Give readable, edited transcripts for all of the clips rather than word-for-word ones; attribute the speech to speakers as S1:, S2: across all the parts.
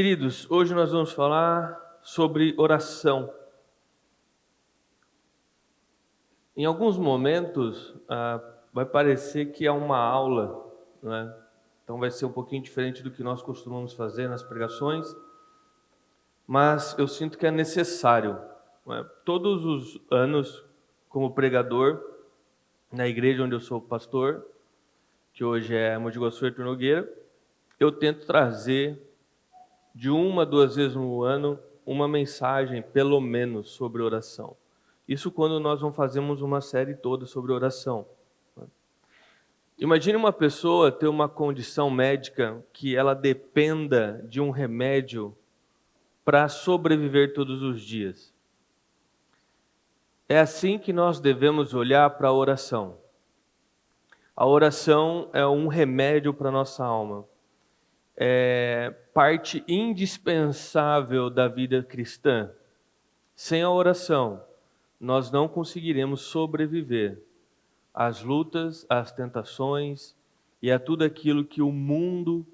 S1: Queridos, hoje nós vamos falar sobre oração. Em alguns momentos, vai parecer que é uma aula, não é? Então vai ser um pouquinho diferente do que nós costumamos fazer nas pregações, mas eu sinto que é necessário, não é? Todos os anos, como pregador, na igreja onde eu sou pastor, que hoje é Mogi Guaçu e Artur Nogueira, eu tento trazer de 1 a 2 vezes no ano uma mensagem, pelo menos, sobre oração. Isso quando nós não fazemos uma série toda sobre oração. Imagine uma pessoa ter uma condição médica que ela dependa de um remédio para sobreviver todos os dias. É assim que nós devemos olhar para a oração. A oração é um remédio para a nossa alma. É parte indispensável da vida cristã. Sem a oração, nós não conseguiremos sobreviver às lutas, às tentações e a tudo aquilo que o mundo,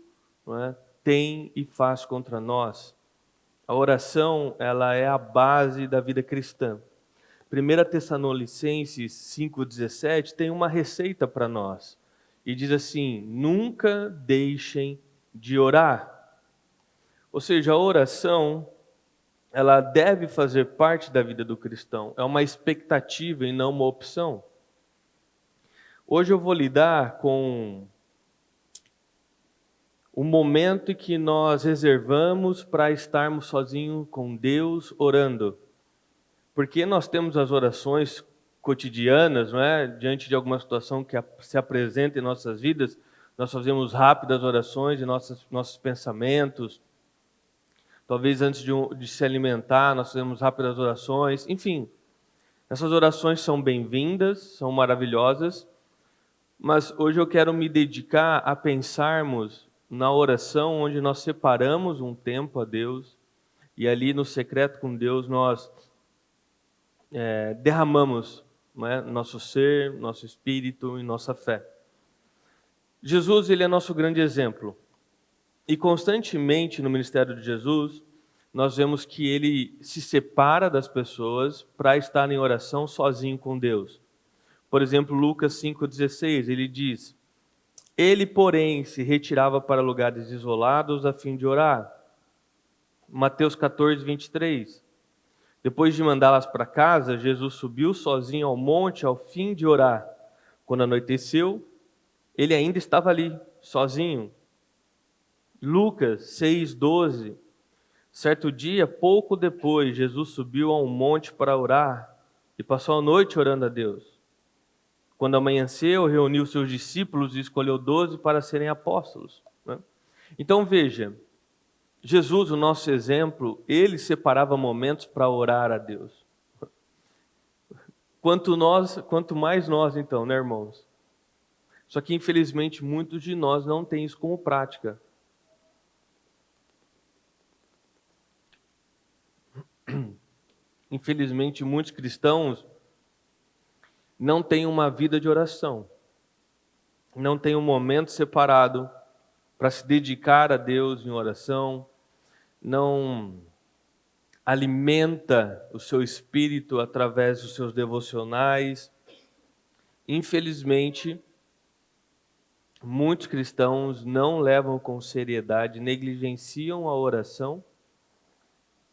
S1: não é, tem e faz contra nós. A oração, ela é a base da vida cristã. 1 Tessalonicenses 5,17 tem uma receita para nós. E diz assim: nunca deixem de orar. Ou seja, a oração, ela deve fazer parte da vida do cristão. É uma expectativa e não uma opção. Hoje eu vou lidar com o momento em que nós reservamos para estarmos sozinhos com Deus orando. Porque nós temos as orações cotidianas, não é? Diante de alguma situação que se apresenta em nossas vidas, nós fazemos rápidas orações em nossos pensamentos. Talvez antes de se alimentar, nós fazemos rápidas orações. Enfim, essas orações são bem-vindas, são maravilhosas, mas hoje eu quero me dedicar a pensarmos na oração onde nós separamos um tempo a Deus e ali no secreto com Deus nós derramamos, não é, nosso ser, nosso espírito e nossa fé. Jesus, ele é nosso grande exemplo. E constantemente no ministério de Jesus, nós vemos que ele se separa das pessoas para estar em oração sozinho com Deus. Por exemplo, Lucas 5,16, ele diz: ele, porém, se retirava para lugares isolados a fim de orar. Mateus 14:23. Depois de mandá-las para casa, Jesus subiu sozinho ao monte ao fim de orar. Quando anoiteceu, ele ainda estava ali, sozinho. Lucas 6,12. Certo dia, pouco depois, Jesus subiu a um monte para orar e passou a noite orando a Deus. Quando amanheceu, reuniu seus discípulos e escolheu 12 para serem apóstolos. Então veja, Jesus, o nosso exemplo, ele separava momentos para orar a Deus. Quanto mais nós então, né, irmãos? Só que infelizmente muitos de nós não têm isso como prática. Infelizmente muitos cristãos não têm uma vida de oração. Não têm um momento separado para se dedicar a Deus em oração. Não alimenta o seu espírito através dos seus devocionais. Infelizmente, muitos cristãos não levam com seriedade, negligenciam a oração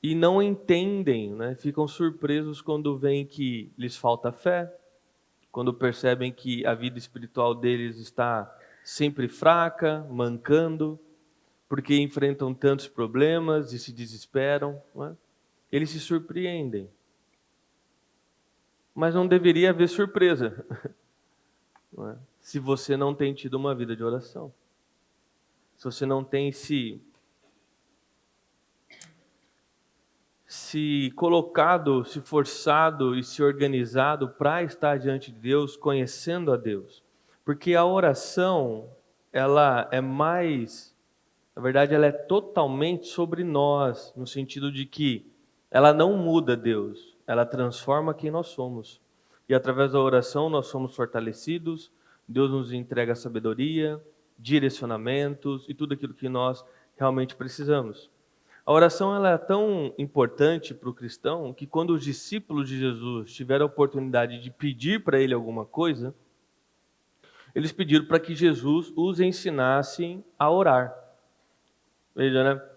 S1: e não entendem, né? Ficam surpresos quando veem que lhes falta fé, quando percebem que a vida espiritual deles está sempre fraca, mancando, porque enfrentam tantos problemas e se desesperam, não é? Eles se surpreendem. Mas não deveria haver surpresa, não é? Se você não tem tido uma vida de oração. Se você não tem se colocado, se forçado e se organizado para estar diante de Deus, conhecendo a Deus. Porque a oração, ela é mais, na verdade, ela é totalmente sobre nós, no sentido de que ela não muda Deus, ela transforma quem nós somos. E através da oração nós somos fortalecidos, Deus nos entrega sabedoria, direcionamentos e tudo aquilo que nós realmente precisamos. A oração ela é tão importante para o cristão que quando os discípulos de Jesus tiveram a oportunidade de pedir para ele alguma coisa, eles pediram para que Jesus os ensinasse a orar. Veja, né?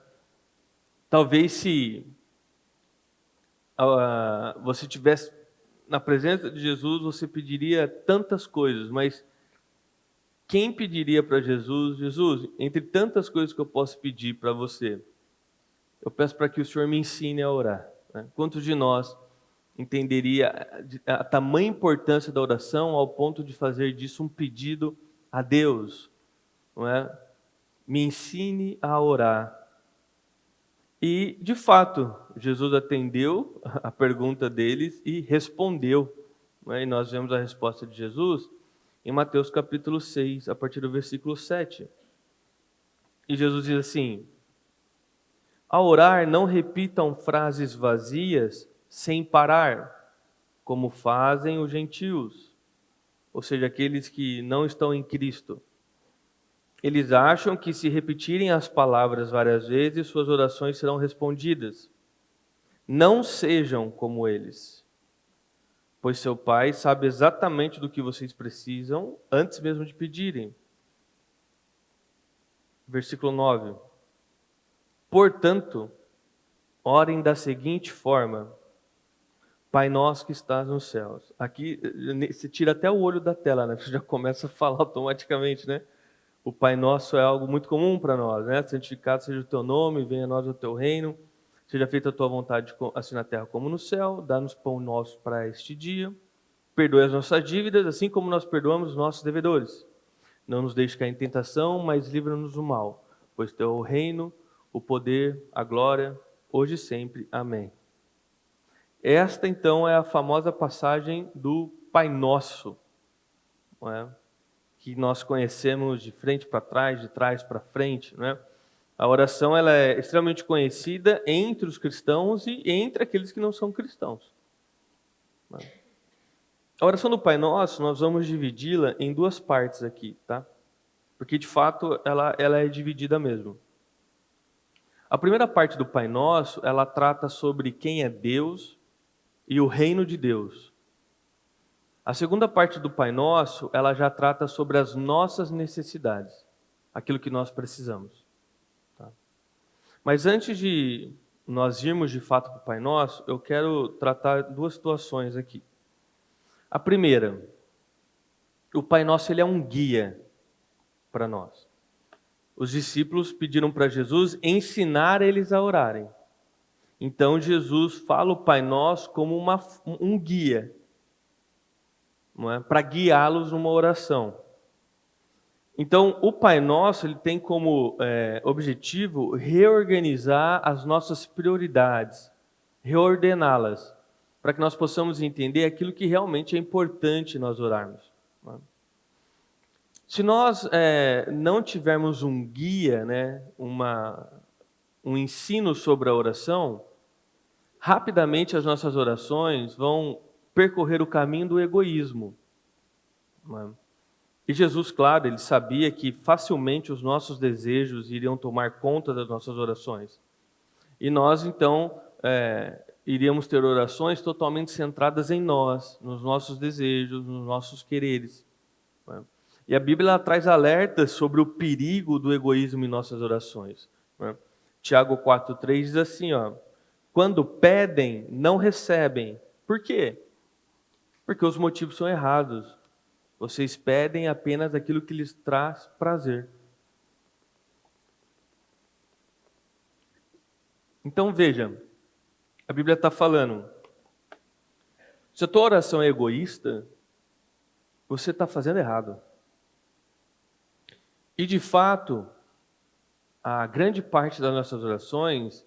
S1: Talvez se você tivesse na presença de Jesus, você pediria tantas coisas, mas quem pediria para Jesus, Jesus, entre tantas coisas que eu posso pedir para você, eu peço para que o Senhor me ensine a orar. Né? Quantos de nós entenderia a tamanha importância da oração ao ponto de fazer disso um pedido a Deus? Não é? Me ensine a orar. E, de fato, Jesus atendeu a pergunta deles e respondeu. Não é? E nós vemos a resposta de Jesus em Mateus capítulo 6, a partir do versículo 7. E Jesus diz assim: ao orar, não repitam frases vazias sem parar, como fazem os gentios, ou seja, aqueles que não estão em Cristo. Eles acham que se repetirem as palavras várias vezes, suas orações serão respondidas. Não sejam como eles, pois seu Pai sabe exatamente do que vocês precisam antes mesmo de pedirem. Versículo 9. Portanto, orem da seguinte forma: Pai nosso que estás nos céus. Aqui você tira até o olho da tela, né? Você já começa a falar automaticamente, né? O Pai Nosso é algo muito comum para nós, né? Santificado seja o teu nome, venha a nós o teu reino, seja feita a tua vontade, assim na terra como no céu, dá-nos pão nosso para este dia, perdoe as nossas dívidas, assim como nós perdoamos os nossos devedores. Não nos deixe cair em tentação, mas livra-nos do mal, pois teu é o reino, o poder, a glória, hoje e sempre. Amém. Esta, então, é a famosa passagem do Pai Nosso, não é? Que nós conhecemos de frente para trás, de trás para frente, né? A oração ela é extremamente conhecida entre os cristãos e entre aqueles que não são cristãos. A oração do Pai Nosso, nós vamos dividi-la em duas partes aqui, tá? Porque, de fato, ela é dividida mesmo. A primeira parte do Pai Nosso, ela trata sobre quem é Deus e o reino de Deus. A segunda parte do Pai Nosso, ela já trata sobre as nossas necessidades, aquilo que nós precisamos. Tá? Mas antes de nós irmos de fato para o Pai Nosso, eu quero tratar duas situações aqui. A primeira, o Pai Nosso ele é um guia para nós. Os discípulos pediram para Jesus ensinar eles a orarem. Então Jesus fala o Pai Nosso como um guia, não é? Para guiá-los numa oração. Então, o Pai Nosso ele tem como objetivo reorganizar as nossas prioridades, reordená-las, para que nós possamos entender aquilo que realmente é importante nós orarmos. Se nós não tivermos um guia, né, um ensino sobre a oração, rapidamente as nossas orações vão percorrer o caminho do egoísmo. E Jesus, claro, ele sabia que facilmente os nossos desejos iriam tomar conta das nossas orações. E nós, então, iríamos ter orações totalmente centradas em nós, nos nossos desejos, nos nossos quereres. E a Bíblia ela traz alertas sobre o perigo do egoísmo em nossas orações. Tiago 4,3 diz assim, quando pedem, não recebem. Por quê? Porque os motivos são errados. Vocês pedem apenas aquilo que lhes traz prazer. Então veja, a Bíblia está falando, se a tua oração é egoísta, você está fazendo errado. E de fato, a grande parte das nossas orações,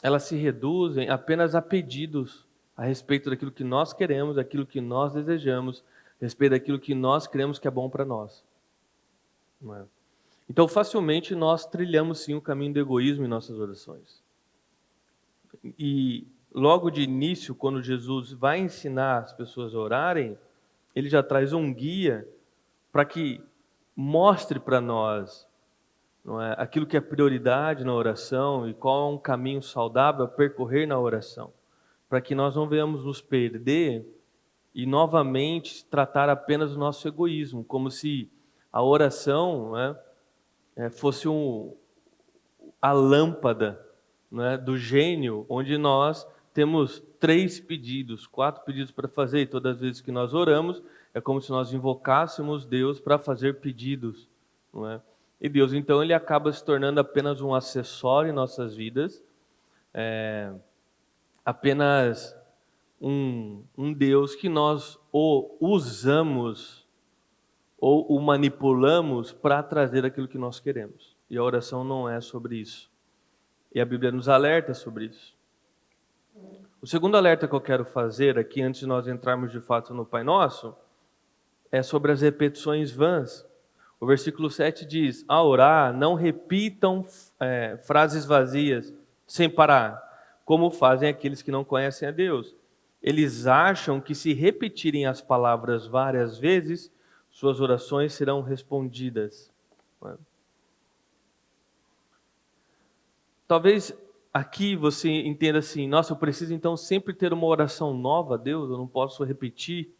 S1: elas se reduzem apenas a pedidos a respeito daquilo que nós queremos, daquilo que nós desejamos, a respeito daquilo que nós cremos que é bom para nós. Não é? Então, facilmente nós trilhamos sim o caminho do egoísmo em nossas orações. E logo de início, quando Jesus vai ensinar as pessoas a orarem, ele já traz um guia para que mostre para nós não é? Aquilo que é prioridade na oração e qual é um caminho saudável a percorrer na oração, para que nós não venhamos nos perder e novamente tratar apenas do nosso egoísmo, como se a oração, fosse a lâmpada, do gênio, onde nós temos 3 pedidos, 4 pedidos para fazer, e todas as vezes que nós oramos, é como se nós invocássemos Deus para fazer pedidos, não é? E Deus, então, ele acaba se tornando apenas um acessório em nossas vidas, apenas um Deus que nós o usamos ou o manipulamos para trazer aquilo que nós queremos. E a oração não é sobre isso. E a Bíblia nos alerta sobre isso. O segundo alerta que eu quero fazer aqui, antes de nós entrarmos de fato no Pai Nosso, é sobre as repetições vãs. O versículo 7 diz: ao orar, não repitam frases vazias sem parar, como fazem aqueles que não conhecem a Deus. Eles acham que se repetirem as palavras várias vezes, suas orações serão respondidas. Talvez aqui você entenda assim: nossa, eu preciso então sempre ter uma oração nova a Deus, eu não posso repetir,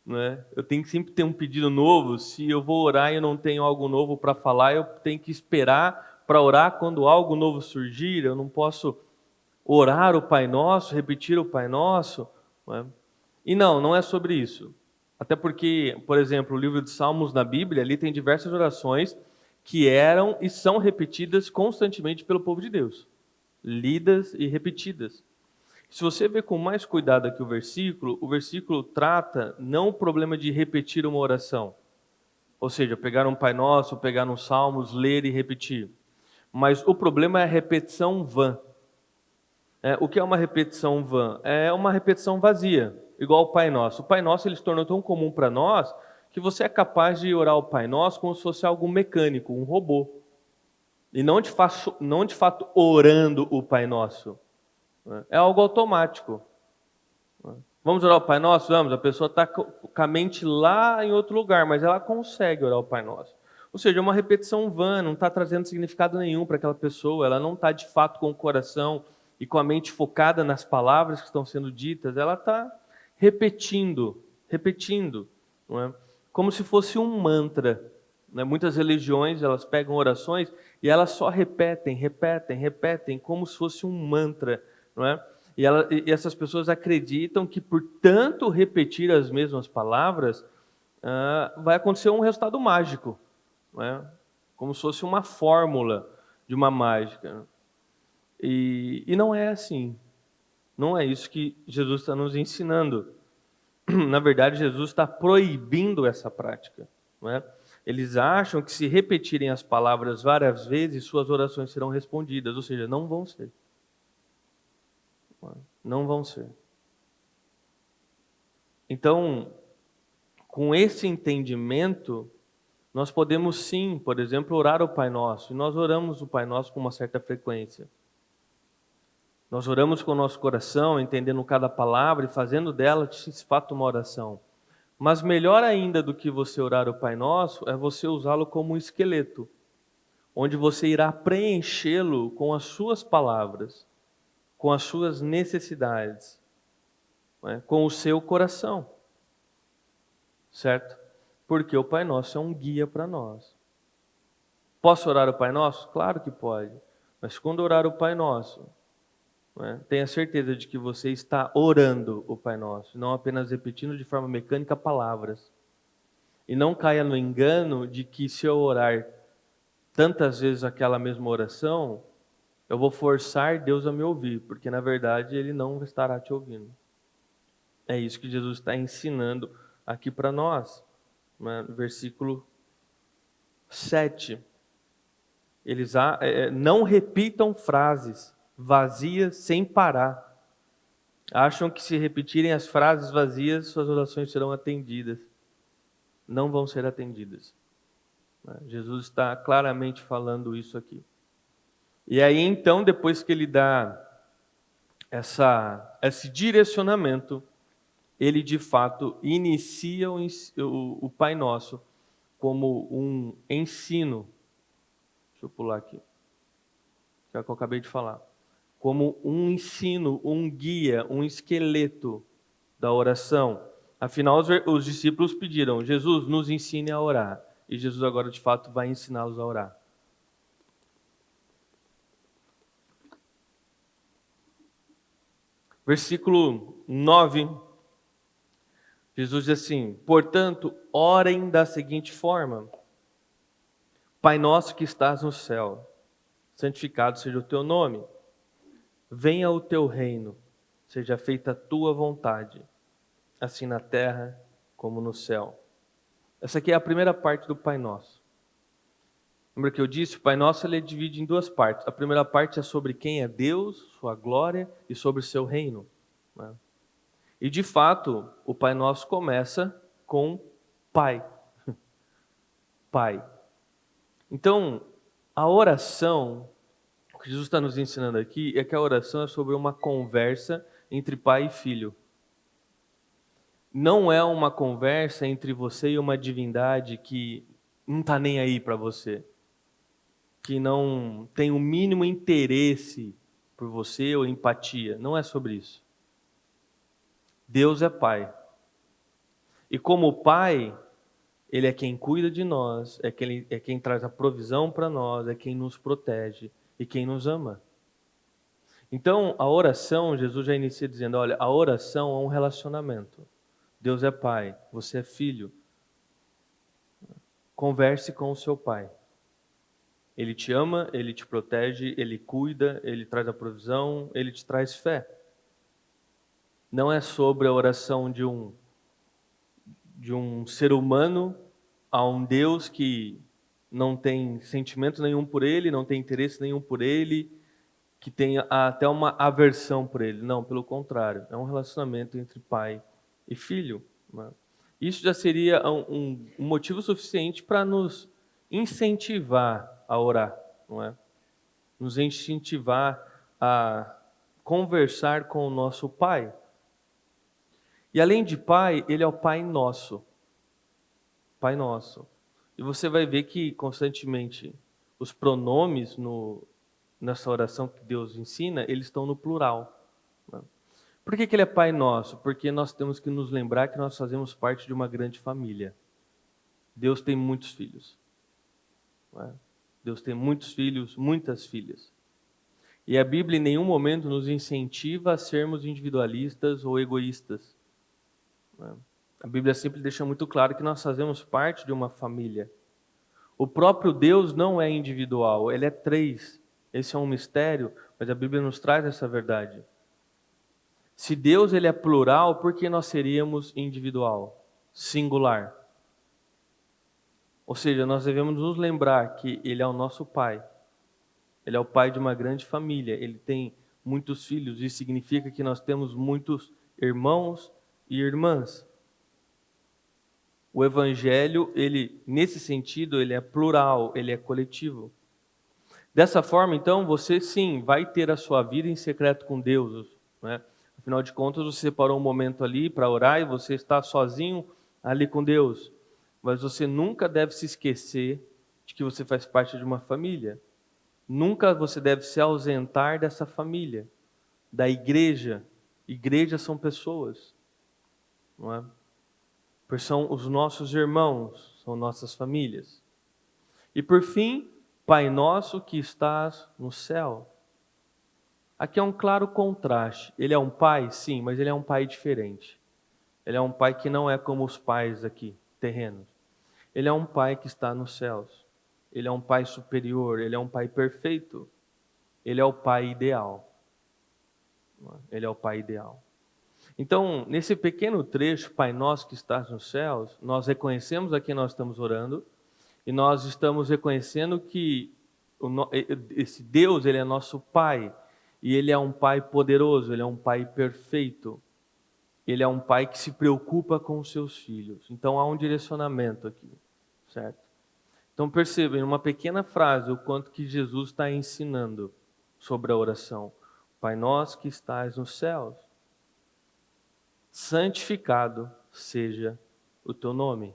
S1: não é? Eu tenho que sempre ter um pedido novo. Se eu vou orar e eu não tenho algo novo para falar, eu tenho que esperar para orar quando algo novo surgir. Eu não posso orar o Pai Nosso, repetir o Pai Nosso, não é? E não é sobre isso. Até porque, por exemplo, o livro de Salmos na Bíblia, ali tem diversas orações que eram e são repetidas constantemente pelo povo de Deus, lidas e repetidas. Se você ver com mais cuidado aqui o versículo trata não o problema de repetir uma oração, ou seja, pegar um Pai Nosso, pegar um Salmos, ler e repetir, mas o problema é a repetição vã. O que é uma repetição vã? É uma repetição vazia, igual o Pai Nosso. O Pai Nosso ele se tornou tão comum para nós que você é capaz de orar o Pai Nosso como se fosse algo mecânico, um robô. E não de fato orando o Pai Nosso. É algo automático. Vamos orar o Pai Nosso? Vamos. A pessoa está com a mente lá em outro lugar, mas ela consegue orar o Pai Nosso. Ou seja, é uma repetição vã, não está trazendo significado nenhum para aquela pessoa. Ela não está de fato com o coração e com a mente focada nas palavras que estão sendo ditas. Ela está repetindo, não é? Como se fosse um mantra. Muitas religiões, elas pegam orações e elas só repetem, como se fosse um mantra, não é? E essas pessoas acreditam que por tanto repetir as mesmas palavras, vai acontecer um resultado mágico, não é? Como se fosse uma fórmula de uma mágica. E não é assim. Não é isso que Jesus está nos ensinando. Na verdade, Jesus está proibindo essa prática, não é? Eles acham que se repetirem as palavras várias vezes, suas orações serão respondidas, ou seja, não vão ser. Não vão ser. Então, com esse entendimento, nós podemos sim, por exemplo, orar o Pai Nosso. E nós oramos o Pai Nosso com uma certa frequência. Nós oramos com o nosso coração, entendendo cada palavra e fazendo dela, de fato, uma oração. Mas melhor ainda do que você orar o Pai Nosso é você usá-lo como um esqueleto, onde você irá preenchê-lo com as suas palavras, com as suas necessidades, com o seu coração, certo? Porque o Pai Nosso é um guia para nós. Posso orar o Pai Nosso? Claro que pode, mas quando orar o Pai Nosso, tenha certeza de que você está orando o Pai Nosso, não apenas repetindo de forma mecânica palavras. E não caia no engano de que se eu orar tantas vezes aquela mesma oração, eu vou forçar Deus a me ouvir, porque na verdade Ele não estará te ouvindo. É isso que Jesus está ensinando aqui para nós. Versículo 7. Eles não repitam frases vazias sem parar. Acham que se repetirem as frases vazias, suas orações serão atendidas. Não vão ser atendidas. Jesus está claramente falando isso aqui. E aí então, depois que ele dá esse direcionamento, ele de fato inicia o Pai Nosso como um ensino. Deixa eu pular aqui. Que é o que eu acabei de falar. Como um ensino, um guia, um esqueleto da oração. Afinal, os discípulos pediram: Jesus, nos ensine a orar. E Jesus agora, de fato, vai ensiná-los a orar. Versículo 9, Jesus diz assim: portanto, orem da seguinte forma: Pai nosso que estás no céu, santificado seja o teu nome. Venha o teu reino, seja feita a tua vontade, assim na terra como no céu. Essa aqui é a primeira parte do Pai Nosso. Lembra que eu disse? O Pai Nosso ele divide em duas partes. A primeira parte é sobre quem é Deus, sua glória e sobre o seu reino, né? E de fato, o Pai Nosso começa com Pai. Pai. Então, a oração, o que Jesus está nos ensinando aqui é que a oração é sobre uma conversa entre pai e filho. Não é uma conversa entre você e uma divindade que não está nem aí para você, que não tem o mínimo interesse por você ou empatia. Não é sobre isso. Deus é Pai. E como Pai, Ele é quem cuida de nós, é quem traz a provisão para nós, é quem nos protege e quem nos ama. Então, a oração, Jesus já inicia dizendo, olha, a oração é um relacionamento. Deus é Pai, você é filho. Converse com o seu Pai. Ele te ama, Ele te protege, Ele cuida, Ele traz a provisão, Ele te traz fé. Não é sobre a oração de um ser humano a um Deus que não tem sentimento nenhum por Ele, não tem interesse nenhum por Ele, que tem até uma aversão por Ele. Não, pelo contrário. É um relacionamento entre pai e filho, né? Isso já seria um motivo suficiente para nos incentivar a orar, não é? Nos incentivar a conversar com o nosso Pai. E além de Pai, Ele é o Pai nosso. Pai nosso. E você vai ver que constantemente os pronomes nessa oração que Deus ensina, eles estão no plural, né? Por que Ele é Pai nosso? Porque nós temos que nos lembrar que nós fazemos parte de uma grande família. Deus tem muitos filhos, né? Deus tem muitos filhos, muitas filhas. E a Bíblia em nenhum momento nos incentiva a sermos individualistas ou egoístas, né? A Bíblia sempre deixa muito claro que nós fazemos parte de uma família. O próprio Deus não é individual, Ele é três. Esse é um mistério, mas a Bíblia nos traz essa verdade. Se Deus ele é plural, por que nós seríamos individual, singular? Ou seja, nós devemos nos lembrar que Ele é o nosso Pai. Ele é o pai de uma grande família. Ele tem muitos filhos. Isso significa que nós temos muitos irmãos e irmãs. O Evangelho, ele, nesse sentido, ele é plural, ele é coletivo. Dessa forma, então, você sim vai ter a sua vida em secreto com Deus, né? Afinal de contas, você separou um momento ali para orar e você está sozinho ali com Deus. Mas você nunca deve se esquecer de que você faz parte de uma família. Nunca você deve se ausentar dessa família, da igreja. Igrejas são pessoas, não é? Porque são os nossos irmãos, são nossas famílias. E por fim, Pai nosso que estás no céu. Aqui é um claro contraste. Ele é um pai, sim, mas ele é um pai diferente. Ele é um pai que não é como os pais aqui, terrenos. Ele é um pai que está nos céus. Ele é um pai superior, ele é um pai perfeito. Ele é o pai ideal. Ele é o pai ideal. Então, nesse pequeno trecho, Pai nosso que estás nos céus, nós reconhecemos a quem nós estamos orando e nós estamos reconhecendo que esse Deus, ele é nosso Pai e ele é um Pai poderoso, ele é um Pai perfeito. Ele é um Pai que se preocupa com os seus filhos. Então, há um direcionamento aqui, certo? Então, percebam, em uma pequena frase, o quanto que Jesus está ensinando sobre a oração. Pai nosso que estás nos céus, santificado seja o teu nome.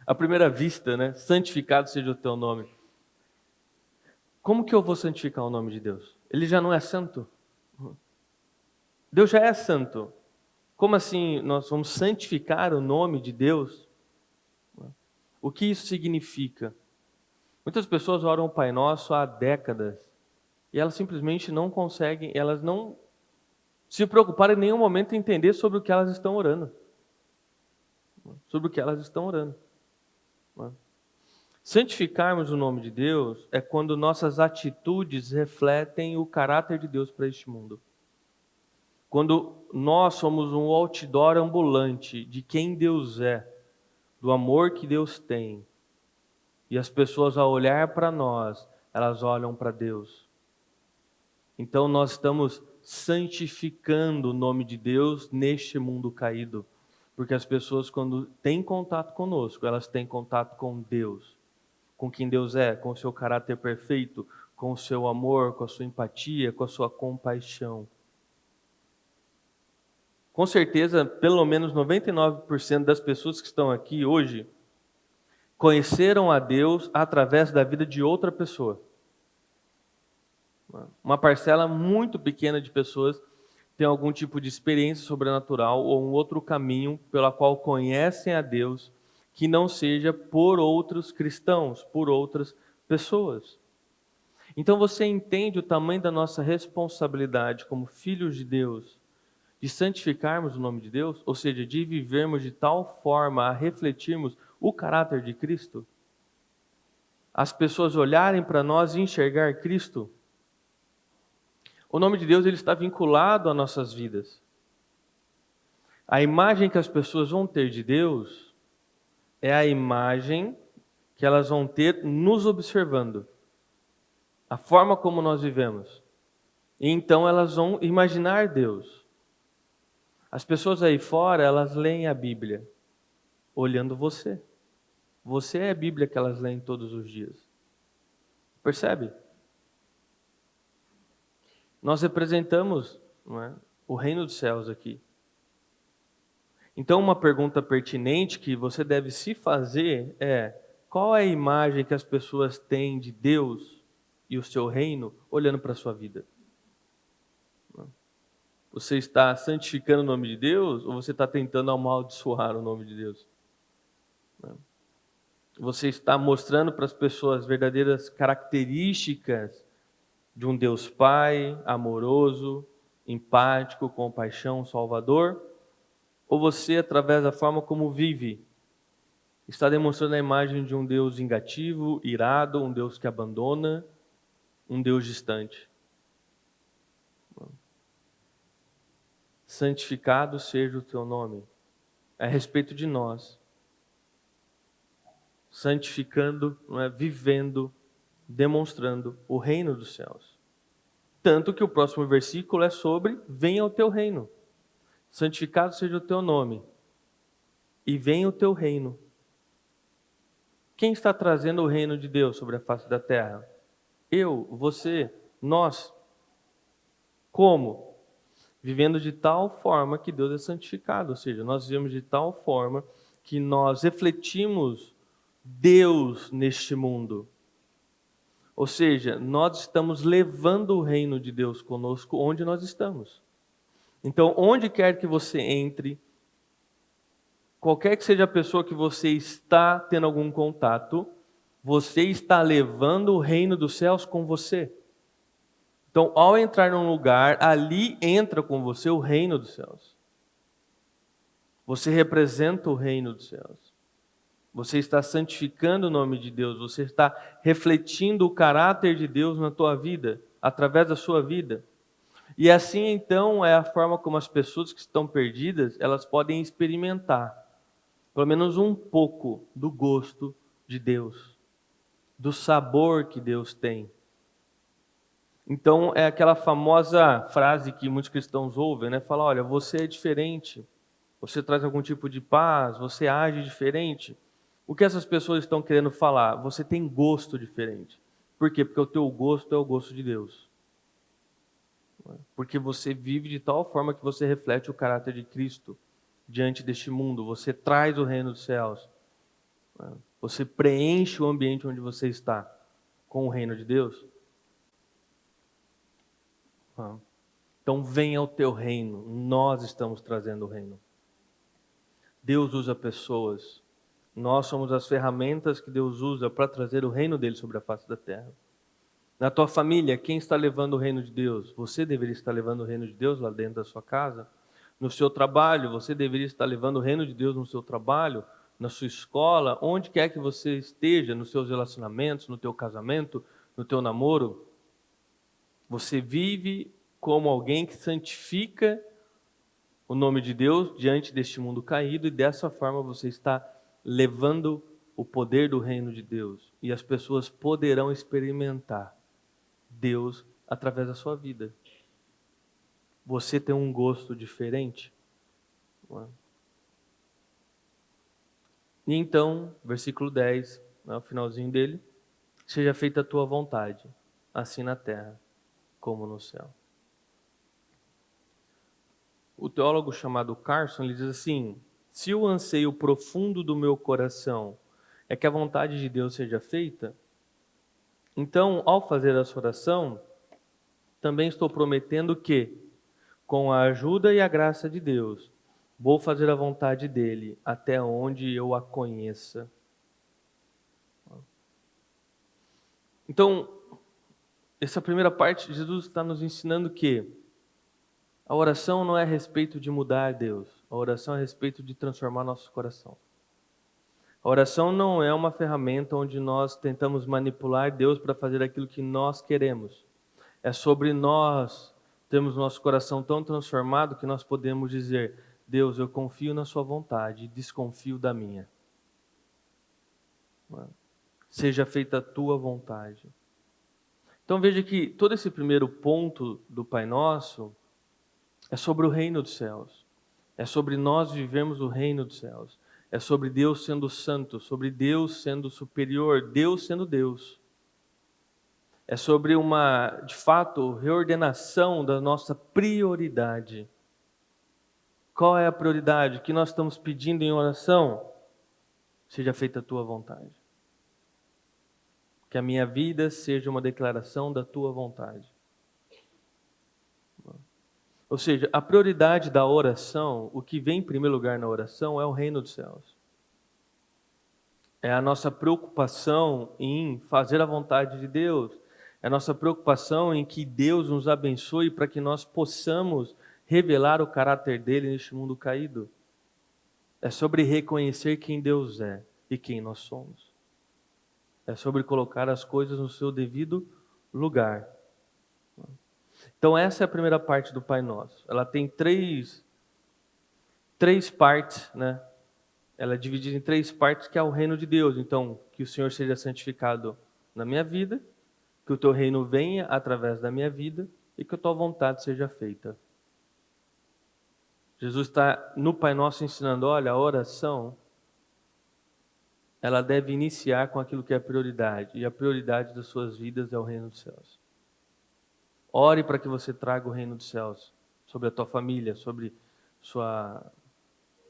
S1: À primeira vista, né? Santificado seja o teu nome. Como que eu vou santificar o nome de Deus? Ele já não é santo? Deus já é santo. Como assim nós vamos santificar o nome de Deus? O que isso significa? Muitas pessoas oram o Pai Nosso há décadas e elas simplesmente não conseguem, elas não se preocuparam em nenhum momento em entender sobre o que elas estão orando. Sobre o que elas estão orando. Santificarmos o nome de Deus é quando nossas atitudes refletem o caráter de Deus para este mundo. Quando nós somos um outdoor ambulante de quem Deus é, do amor que Deus tem, e as pessoas ao olhar para nós, elas olham para Deus. Então nós estamos santificando o nome de Deus neste mundo caído, porque as pessoas quando têm contato conosco, elas têm contato com Deus, com quem Deus é, com o seu caráter perfeito, com o seu amor, com a sua empatia, com a sua compaixão. Com certeza, pelo menos 99% das pessoas que estão aqui hoje conheceram a Deus através da vida de outra pessoa. Uma parcela muito pequena de pessoas tem algum tipo de experiência sobrenatural ou um outro caminho pela qual conhecem a Deus que não seja por outros cristãos, por outras pessoas. Então você entende o tamanho da nossa responsabilidade como filhos de Deus, de santificarmos o nome de Deus, ou seja, de vivermos de tal forma a refletirmos o caráter de Cristo? As pessoas olharem para nós e enxergar Cristo. O nome de Deus ele está vinculado às nossas vidas. A imagem que as pessoas vão ter de Deus é a imagem que elas vão ter nos observando. A forma como nós vivemos. E então elas vão imaginar Deus. As pessoas aí fora, elas leem a Bíblia olhando você. Você é a Bíblia que elas leem todos os dias. Percebe? Nós representamos, não é, o reino dos céus aqui. Então, uma pergunta pertinente que você deve se fazer é: qual é a imagem que as pessoas têm de Deus e o seu reino olhando para a sua vida? Você está santificando o nome de Deus ou você está tentando amaldiçoar o nome de Deus? Você está mostrando para as pessoas as verdadeiras características de um Deus Pai, amoroso, empático, compaixão, salvador? Ou você, através da forma como vive, está demonstrando a imagem de um Deus vingativo, irado, um Deus que abandona, um Deus distante? Santificado seja o teu nome. É a respeito de nós. Santificando, não é? Vivendo, demonstrando o reino dos céus. Tanto que o próximo versículo é sobre: venha o teu reino. Santificado seja o teu nome. E venha o teu reino. Quem está trazendo o reino de Deus sobre a face da terra? Eu, você, nós. Como? Vivendo de tal forma que Deus é santificado, ou seja, nós vivemos de tal forma que nós refletimos Deus neste mundo. Ou seja, nós estamos levando o reino de Deus conosco onde nós estamos. Então, onde quer que você entre, qualquer que seja a pessoa que você está tendo algum contato, você está levando o reino dos céus com você. Então, ao entrar num lugar, ali entra com você o reino dos céus. Você representa o reino dos céus. Você está santificando o nome de Deus. Você está refletindo o caráter de Deus na tua vida, através da sua vida. E assim, então, é a forma como as pessoas que estão perdidas, elas podem experimentar, pelo menos um pouco, do gosto de Deus, do sabor que Deus tem. Então, é aquela famosa frase que muitos cristãos ouvem, né? Fala: olha, você é diferente, você traz algum tipo de paz, você age diferente. O que essas pessoas estão querendo falar? Você tem gosto diferente. Por quê? Porque o teu gosto é o gosto de Deus. Porque você vive de tal forma que você reflete o caráter de Cristo diante deste mundo. Você traz o reino dos céus. Você preenche o ambiente onde você está com o reino de Deus? Então venha o teu reino, nós estamos trazendo o reino. Deus usa pessoas, nós somos as ferramentas que Deus usa para trazer o reino dele sobre a face da terra. Na tua família, quem está levando o reino de Deus? Você deveria estar levando o reino de Deus lá dentro da sua casa. No seu trabalho, você deveria estar levando o reino de Deus no seu trabalho, na sua escola, onde quer que você esteja, nos seus relacionamentos, no teu casamento, no teu namoro. Você vive como alguém que santifica o nome de Deus diante deste mundo caído, e dessa forma você está levando o poder do reino de Deus, e as pessoas poderão experimentar Deus através da sua vida. Você tem um gosto diferente? Não é? E então, versículo 10, o finalzinho dele: seja feita a tua vontade, assim na terra como no céu. O teólogo chamado Carson, ele diz assim: se o anseio profundo do meu coração é que a vontade de Deus seja feita, então, ao fazer essa oração, também estou prometendo que, com a ajuda e a graça de Deus, vou fazer a vontade dele até onde eu a conheça. Então, essa primeira parte, Jesus está nos ensinando que a oração não é a respeito de mudar Deus, a oração é a respeito de transformar nosso coração. A oração não é uma ferramenta onde nós tentamos manipular Deus para fazer aquilo que nós queremos. É sobre nós termos nosso coração tão transformado que nós podemos dizer: Deus, eu confio na sua vontade e desconfio da minha. Seja feita a tua vontade. Então veja que todo esse primeiro ponto do Pai Nosso é sobre o reino dos céus. É sobre nós vivermos o reino dos céus. É sobre Deus sendo santo, sobre Deus sendo superior, Deus sendo Deus. É sobre uma, de fato, reordenação da nossa prioridade. Qual é a prioridade que nós estamos pedindo em oração? Seja feita a tua vontade. Que a minha vida seja uma declaração da tua vontade. Ou seja, a prioridade da oração, o que vem em primeiro lugar na oração é o reino dos céus. É a nossa preocupação em fazer a vontade de Deus. É a nossa preocupação em que Deus nos abençoe para que nós possamos revelar o caráter dele neste mundo caído. É sobre reconhecer quem Deus é e quem nós somos. É sobre colocar as coisas no seu devido lugar. Então essa é a primeira parte do Pai Nosso. Ela tem três partes, né? Ela é dividida em três partes, que é o reino de Deus. Então, que o Senhor seja santificado na minha vida, que o teu reino venha através da minha vida e que a tua vontade seja feita. Jesus está no Pai Nosso ensinando: olha, a oração, ela deve iniciar com aquilo que é a prioridade, e a prioridade das suas vidas é o reino dos céus. Ore para que você traga o reino dos céus sobre a tua família, sobre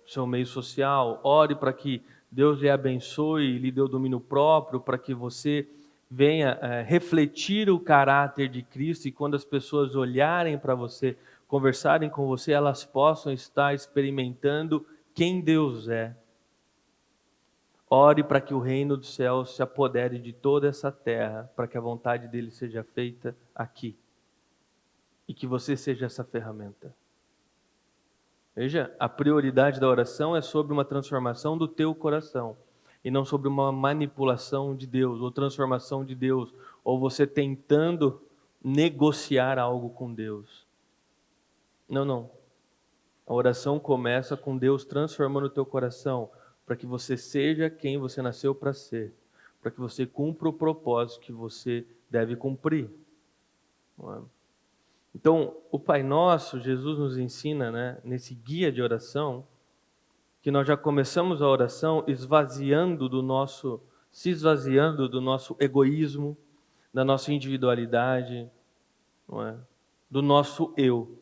S1: seu meio social. Ore para que Deus lhe abençoe, lhe dê o domínio próprio, para que você venha refletir o caráter de Cristo, e quando as pessoas olharem para você, conversarem com você, elas possam estar experimentando quem Deus é. Ore para que o reino dos céus se apodere de toda essa terra, para que a vontade dele seja feita aqui. E que você seja essa ferramenta. Veja, a prioridade da oração é sobre uma transformação do teu coração, e não sobre uma manipulação de Deus, ou transformação de Deus, ou você tentando negociar algo com Deus. Não. A oração começa com Deus transformando o teu coração, para que você seja quem você nasceu para ser, para que você cumpra o propósito que você deve cumprir. Não é? Então, o Pai Nosso, Jesus nos ensina, né, nesse guia de oração, que nós já começamos a oração se esvaziando do nosso egoísmo, da nossa individualidade, não é? Do nosso eu,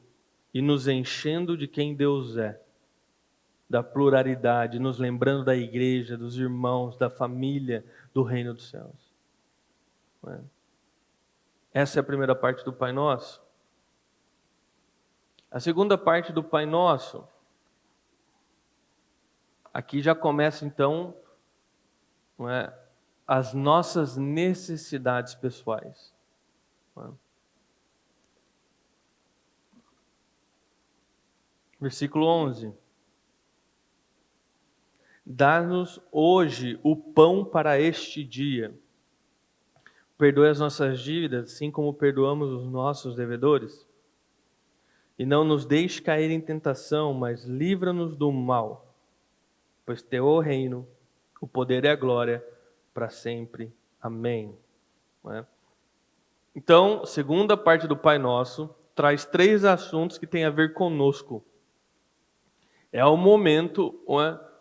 S1: e nos enchendo de quem Deus é, da pluralidade, nos lembrando da igreja, dos irmãos, da família, do reino dos céus. Não é? Essa é a primeira parte do Pai Nosso. A segunda parte do Pai Nosso, aqui já começa então, não é, as nossas necessidades pessoais. Não é? Versículo 11. Dá-nos hoje o pão para este dia. Perdoe as nossas dívidas, assim como perdoamos os nossos devedores. E não nos deixe cair em tentação, mas livra-nos do mal. Pois teu é o reino, o poder e a glória, para sempre. Amém. Não é? Então, segunda parte do Pai Nosso traz 3 assuntos que têm a ver conosco. É o momento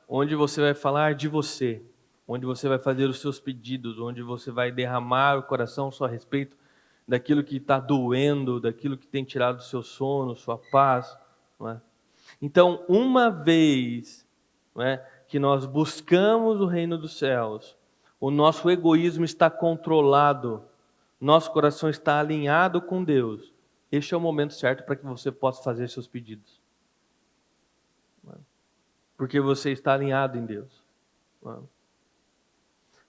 S1: onde você vai falar de você, onde você vai fazer os seus pedidos, onde você vai derramar o coração só a respeito daquilo que está doendo, daquilo que tem tirado o seu sono, sua paz. Não é? Então, uma vez, não é, que nós buscamos o reino dos céus, o nosso egoísmo está controlado, nosso coração está alinhado com Deus, este é o momento certo para que você possa fazer seus pedidos. Porque você está alinhado em Deus.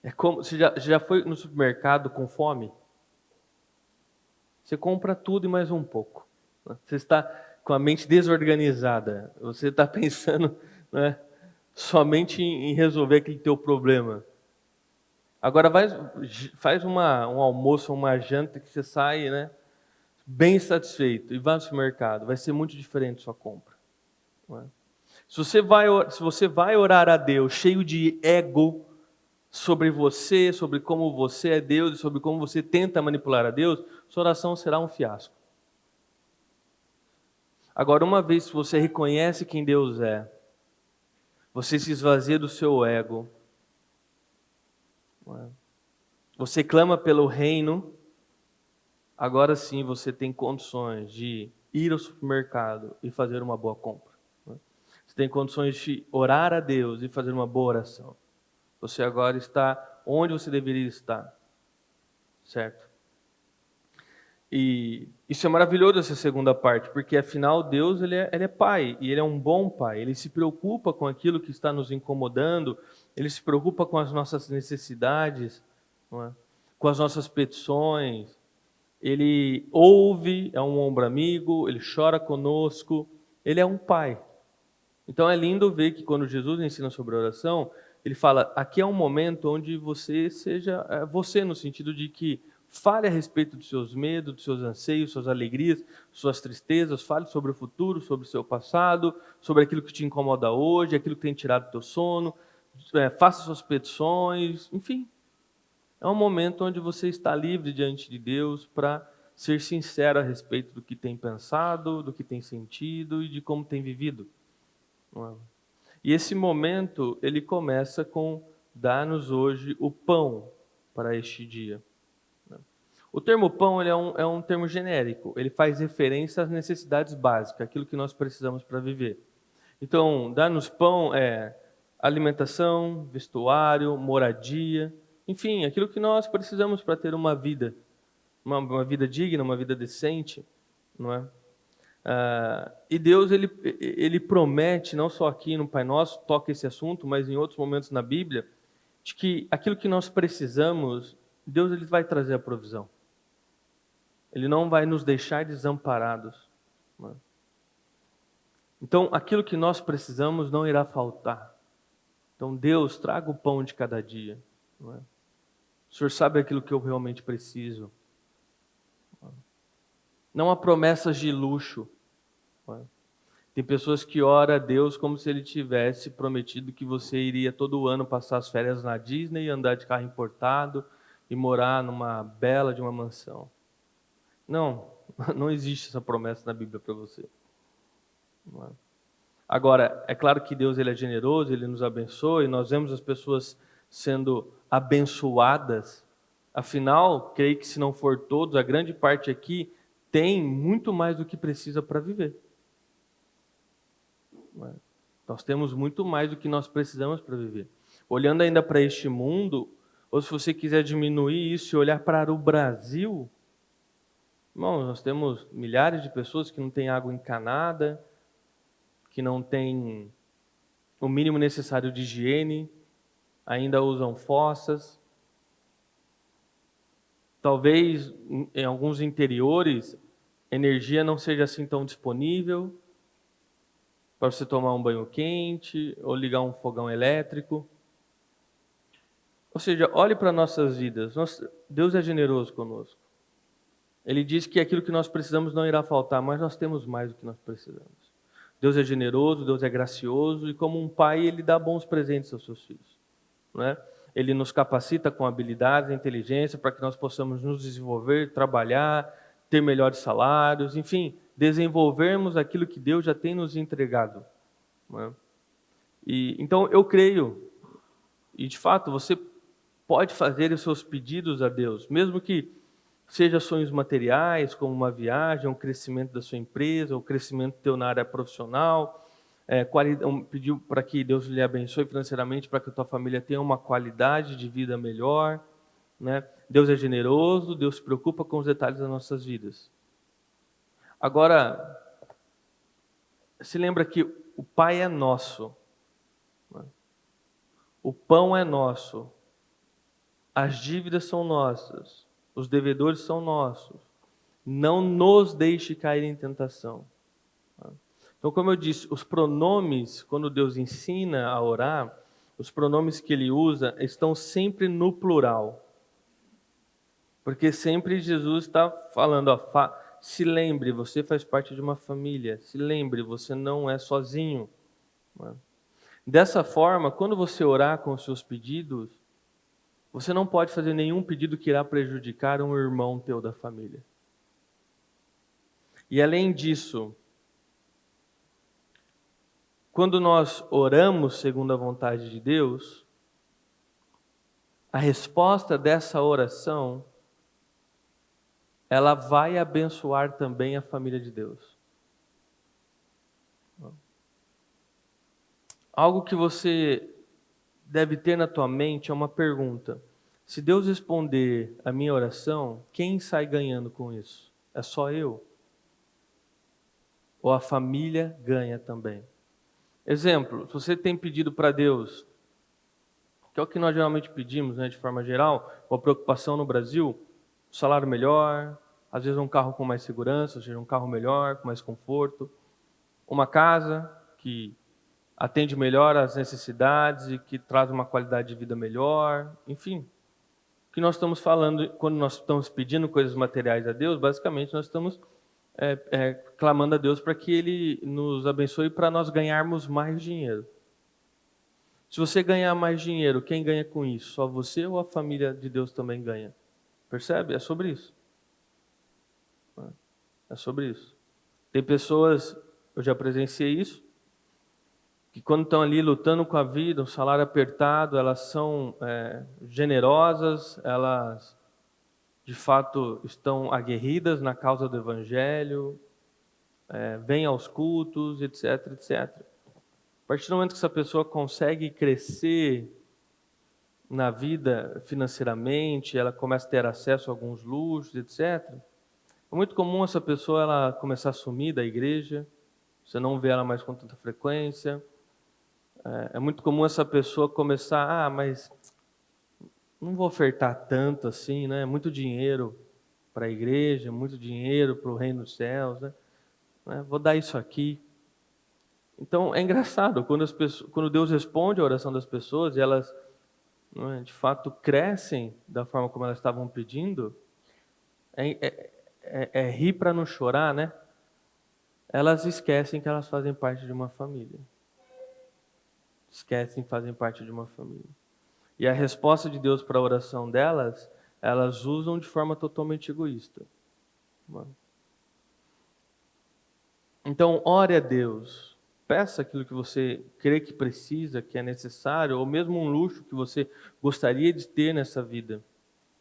S1: É como, você já foi no supermercado com fome? Você compra tudo e mais um pouco. Você está com a mente desorganizada. Você está pensando, né, somente em resolver aquele teu problema. Agora faz um almoço, uma janta que você sai, né, bem satisfeito e vai no supermercado. Vai ser muito diferente a sua compra. Não é? Se você vai orar a Deus cheio de ego sobre você, sobre como você é Deus e sobre como você tenta manipular a Deus, sua oração será um fiasco. Agora, uma vez que você reconhece quem Deus é, você se esvazia do seu ego, você clama pelo reino, agora sim você tem condições de ir ao supermercado e fazer uma boa compra. Você tem condições de orar a Deus e fazer uma boa oração. Você agora está onde você deveria estar. Certo? E isso é maravilhoso, essa segunda parte, porque afinal Deus ele é pai, e Ele é um bom pai. Ele se preocupa com aquilo que está nos incomodando, Ele se preocupa com as nossas necessidades, não é? Com as nossas petições. Ele ouve, é um ombro amigo, Ele chora conosco, Ele é um pai. Então é lindo ver que quando Jesus ensina sobre oração, ele fala, aqui é um momento onde você seja você, no sentido de que fale a respeito dos seus medos, dos seus anseios, suas alegrias, suas tristezas, fale sobre o futuro, sobre o seu passado, sobre aquilo que te incomoda hoje, aquilo que tem tirado o teu sono, faça suas petições, enfim. É um momento onde você está livre diante de Deus para ser sincero a respeito do que tem pensado, do que tem sentido e de como tem vivido. E esse momento, ele começa com dá-nos hoje o pão para este dia. O termo pão ele é um termo genérico, ele faz referência às necessidades básicas, aquilo que nós precisamos para viver. Então, dá-nos pão é alimentação, vestuário, moradia, enfim, aquilo que nós precisamos para ter uma vida digna, uma vida decente, não é? E Deus ele promete, não só aqui no Pai Nosso, toca esse assunto, mas em outros momentos na Bíblia, de que aquilo que nós precisamos, Deus ele vai trazer a provisão. Ele não vai nos deixar desamparados. Não é? Então, aquilo que nós precisamos não irá faltar. Então, Deus, traga o pão de cada dia. Não é? O Senhor sabe aquilo que eu realmente preciso. Não há promessas de luxo. Tem pessoas que oram a Deus como se Ele tivesse prometido que você iria todo ano passar as férias na Disney, andar de carro importado e morar numa bela de uma mansão. Não, não existe essa promessa na Bíblia para você. Não é? Agora, é claro que Deus ele é generoso, Ele nos abençoa e nós vemos as pessoas sendo abençoadas. Afinal, creio que se não for todos, a grande parte aqui tem muito mais do que precisa para viver. Nós temos muito mais do que nós precisamos para viver. Olhando ainda para este mundo, ou se você quiser diminuir isso e olhar para o Brasil, irmãos, nós temos milhares de pessoas que não têm água encanada, que não têm o mínimo necessário de higiene, ainda usam fossas. Talvez em alguns interiores, energia não seja assim tão disponível para você tomar um banho quente ou ligar um fogão elétrico. Ou seja, olhe para nossas vidas. Deus é generoso conosco. Ele diz que aquilo que nós precisamos não irá faltar, mas nós temos mais do que nós precisamos. Deus é generoso, Deus é gracioso e como um pai, Ele dá bons presentes aos seus filhos. Não é? Ele nos capacita com habilidades e inteligência para que nós possamos nos desenvolver, trabalhar, ter melhores salários, enfim, desenvolvermos aquilo que Deus já tem nos entregado. Não é? Então eu creio, e de fato você pode fazer os seus pedidos a Deus, mesmo que seja sonhos materiais, como uma viagem, um crescimento da sua empresa, o crescimento teu na área profissional, pediu para que Deus lhe abençoe financeiramente, para que a tua família tenha uma qualidade de vida melhor, né? Deus é generoso, Deus se preocupa com os detalhes das nossas vidas. Agora, se lembra que o Pai é nosso, né? O pão é nosso, as dívidas são nossas, os devedores são nossos. Não nos deixe cair em tentação. Então, como eu disse, os pronomes, quando Deus ensina a orar, os pronomes que Ele usa estão sempre no plural. Porque sempre Jesus está falando, se lembre, você faz parte de uma família. Se lembre, você não é sozinho. Dessa forma, quando você orar com os seus pedidos, você não pode fazer nenhum pedido que irá prejudicar um irmão teu da família. E além disso, quando nós oramos segundo a vontade de Deus, a resposta dessa oração, ela vai abençoar também a família de Deus. Algo que você deve ter na tua mente é uma pergunta. Se Deus responder a minha oração, quem sai ganhando com isso? É só eu? Ou a família ganha também? Exemplo, se você tem pedido para Deus, que é o que nós geralmente pedimos, né, de forma geral, uma preocupação no Brasil, um salário melhor, às vezes um carro com mais segurança, ou seja, um carro melhor, com mais conforto, uma casa que atende melhor às necessidades e que traz uma qualidade de vida melhor, enfim. O que nós estamos falando, quando nós estamos pedindo coisas materiais a Deus, basicamente nós estamos clamando a Deus para que Ele nos abençoe para nós ganharmos mais dinheiro. Se você ganhar mais dinheiro, quem ganha com isso? Só você ou a família de Deus também ganha? Percebe? É sobre isso. É sobre isso. Tem pessoas, eu já presenciei isso, que quando estão ali lutando com a vida, um salário apertado, elas são generosas, elas de fato estão aguerridas na causa do Evangelho, vêm aos cultos, etc, etc. A partir do momento que essa pessoa consegue crescer na vida financeiramente, ela começa a ter acesso a alguns luxos, etc. É muito comum essa pessoa ela começar a sumir da igreja, você não vê ela mais com tanta frequência. É muito comum essa pessoa começar, mas não vou ofertar tanto assim, né? Muito dinheiro para a igreja, muito dinheiro para o reino dos céus, né? Vou dar isso aqui. Então é engraçado quando Deus responde a oração das pessoas e elas de fato crescem da forma como elas estavam pedindo, rir para não chorar, né? Elas esquecem que elas fazem parte de uma família. Esquecem que fazem parte de uma família. E a resposta de Deus para a oração delas, elas usam de forma totalmente egoísta. Então, ore a Deus. Peça aquilo que você crê que precisa, que é necessário, ou mesmo um luxo que você gostaria de ter nessa vida.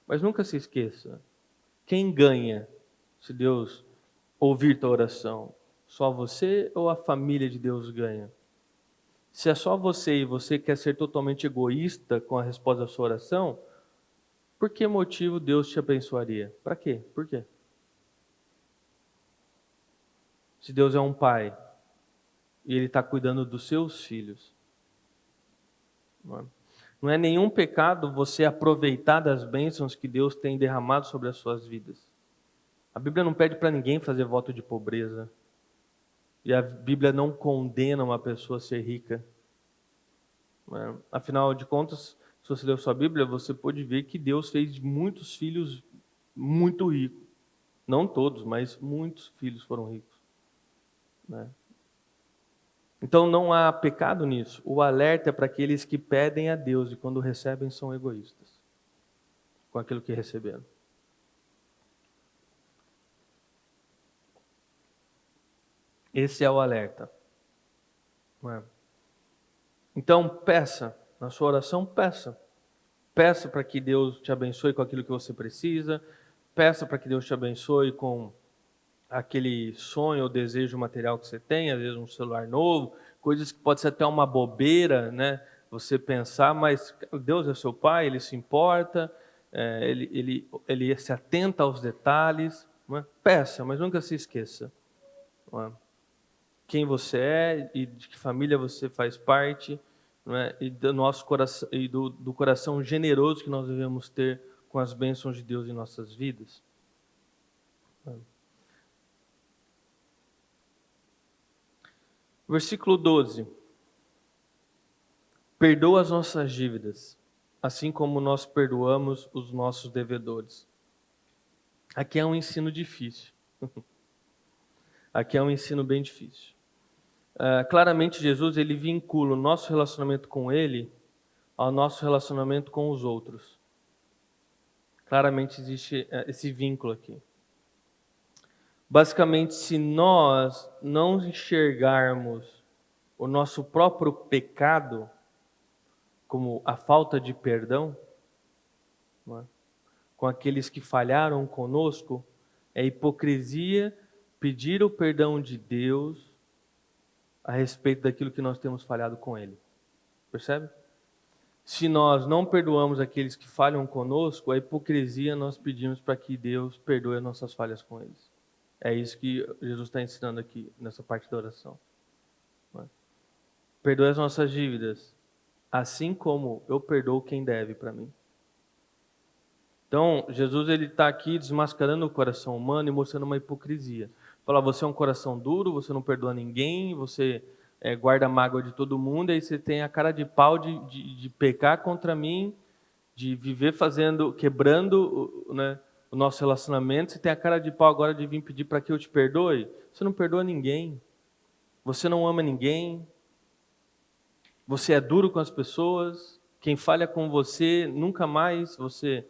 S1: Mas nunca se esqueça, quem ganha se Deus ouvir tua oração? Só você ou a família de Deus ganha? Se é só você e você quer ser totalmente egoísta com a resposta da sua oração, por que motivo Deus te abençoaria? Para quê? Por quê? Se Deus é um pai e Ele está cuidando dos seus filhos. Não é nenhum pecado você aproveitar das bênçãos que Deus tem derramado sobre as suas vidas. A Bíblia não pede para ninguém fazer voto de pobreza. E a Bíblia não condena uma pessoa a ser rica. Afinal de contas, se você leu sua Bíblia, você pode ver que Deus fez muitos filhos muito ricos. Não todos, mas muitos filhos foram ricos. Então não há pecado nisso. O alerta é para aqueles que pedem a Deus e quando recebem são egoístas com aquilo que receberam. Esse é o alerta. Então peça, na sua oração peça. Peça para que Deus te abençoe com aquilo que você precisa. Peça para que Deus te abençoe com aquele sonho ou desejo material que você tem, às vezes um celular novo, coisas que pode ser até uma bobeira, né? Você pensar, mas Deus é seu pai, Ele se importa, ele se atenta aos detalhes. Não é? Peça, mas nunca se esqueça. Não é? Quem você é e de que família você faz parte, não é? E do nosso coração e do coração generoso que nós devemos ter com as bênçãos de Deus em nossas vidas. Versículo 12. Perdoa as nossas dívidas, assim como nós perdoamos os nossos devedores. Aqui é um ensino difícil. Aqui é um ensino bem difícil. Claramente Jesus ele vincula o nosso relacionamento com Ele ao nosso relacionamento com os outros. Claramente existe esse vínculo aqui. Basicamente, se nós não enxergarmos o nosso próprio pecado como a falta de perdão, não é? Com aqueles que falharam conosco, é hipocrisia pedir o perdão de Deus a respeito daquilo que nós temos falhado com Ele. Percebe? Se nós não perdoamos aqueles que falham conosco, a hipocrisia nós pedimos para que Deus perdoe as nossas falhas com eles. É isso que Jesus está ensinando aqui, nessa parte da oração. Perdoe as nossas dívidas, assim como eu perdoo quem deve para mim. Então, Jesus ele está aqui desmascarando o coração humano e mostrando uma hipocrisia. Fala, você é um coração duro, você não perdoa ninguém, você guarda mágoa de todo mundo, aí você tem a cara de pau de pecar contra mim, de viver quebrando, né, o nosso relacionamento. Você tem a cara de pau agora de vir pedir para que eu te perdoe. Você não perdoa ninguém. Você não ama ninguém. Você é duro com as pessoas. Quem falha com você, nunca mais você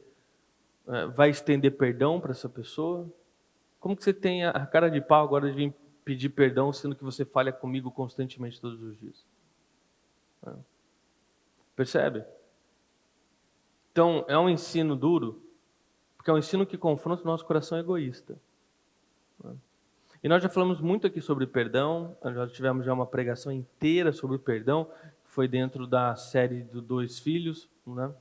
S1: vai estender perdão para essa pessoa? Como que você tem a cara de pau agora de vir pedir perdão, sendo que você falha comigo constantemente todos os dias? Percebe? Então, é um ensino duro, porque é um ensino que confronta o nosso coração egoísta. E nós já falamos muito aqui sobre perdão, nós já tivemos uma pregação inteira sobre o perdão, que foi dentro da série dos 2 filhos, né?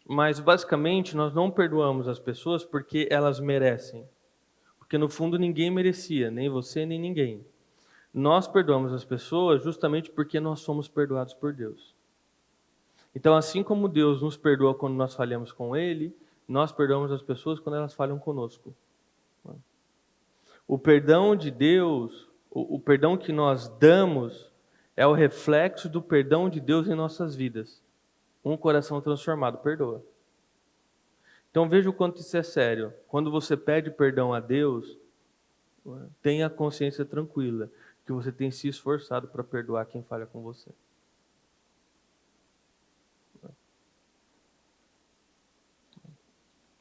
S1: Mas, basicamente, nós não perdoamos as pessoas porque elas merecem. Porque, no fundo, ninguém merecia, nem você, nem ninguém. Nós perdoamos as pessoas justamente porque nós somos perdoados por Deus. Então, assim como Deus nos perdoa quando nós falhamos com Ele, nós perdoamos as pessoas quando elas falham conosco. O perdão de Deus, o perdão que nós damos, é o reflexo do perdão de Deus em nossas vidas. Um coração transformado perdoa. Então veja o quanto isso é sério. Quando você pede perdão a Deus, tenha a consciência tranquila que você tem se esforçado para perdoar quem falha com você.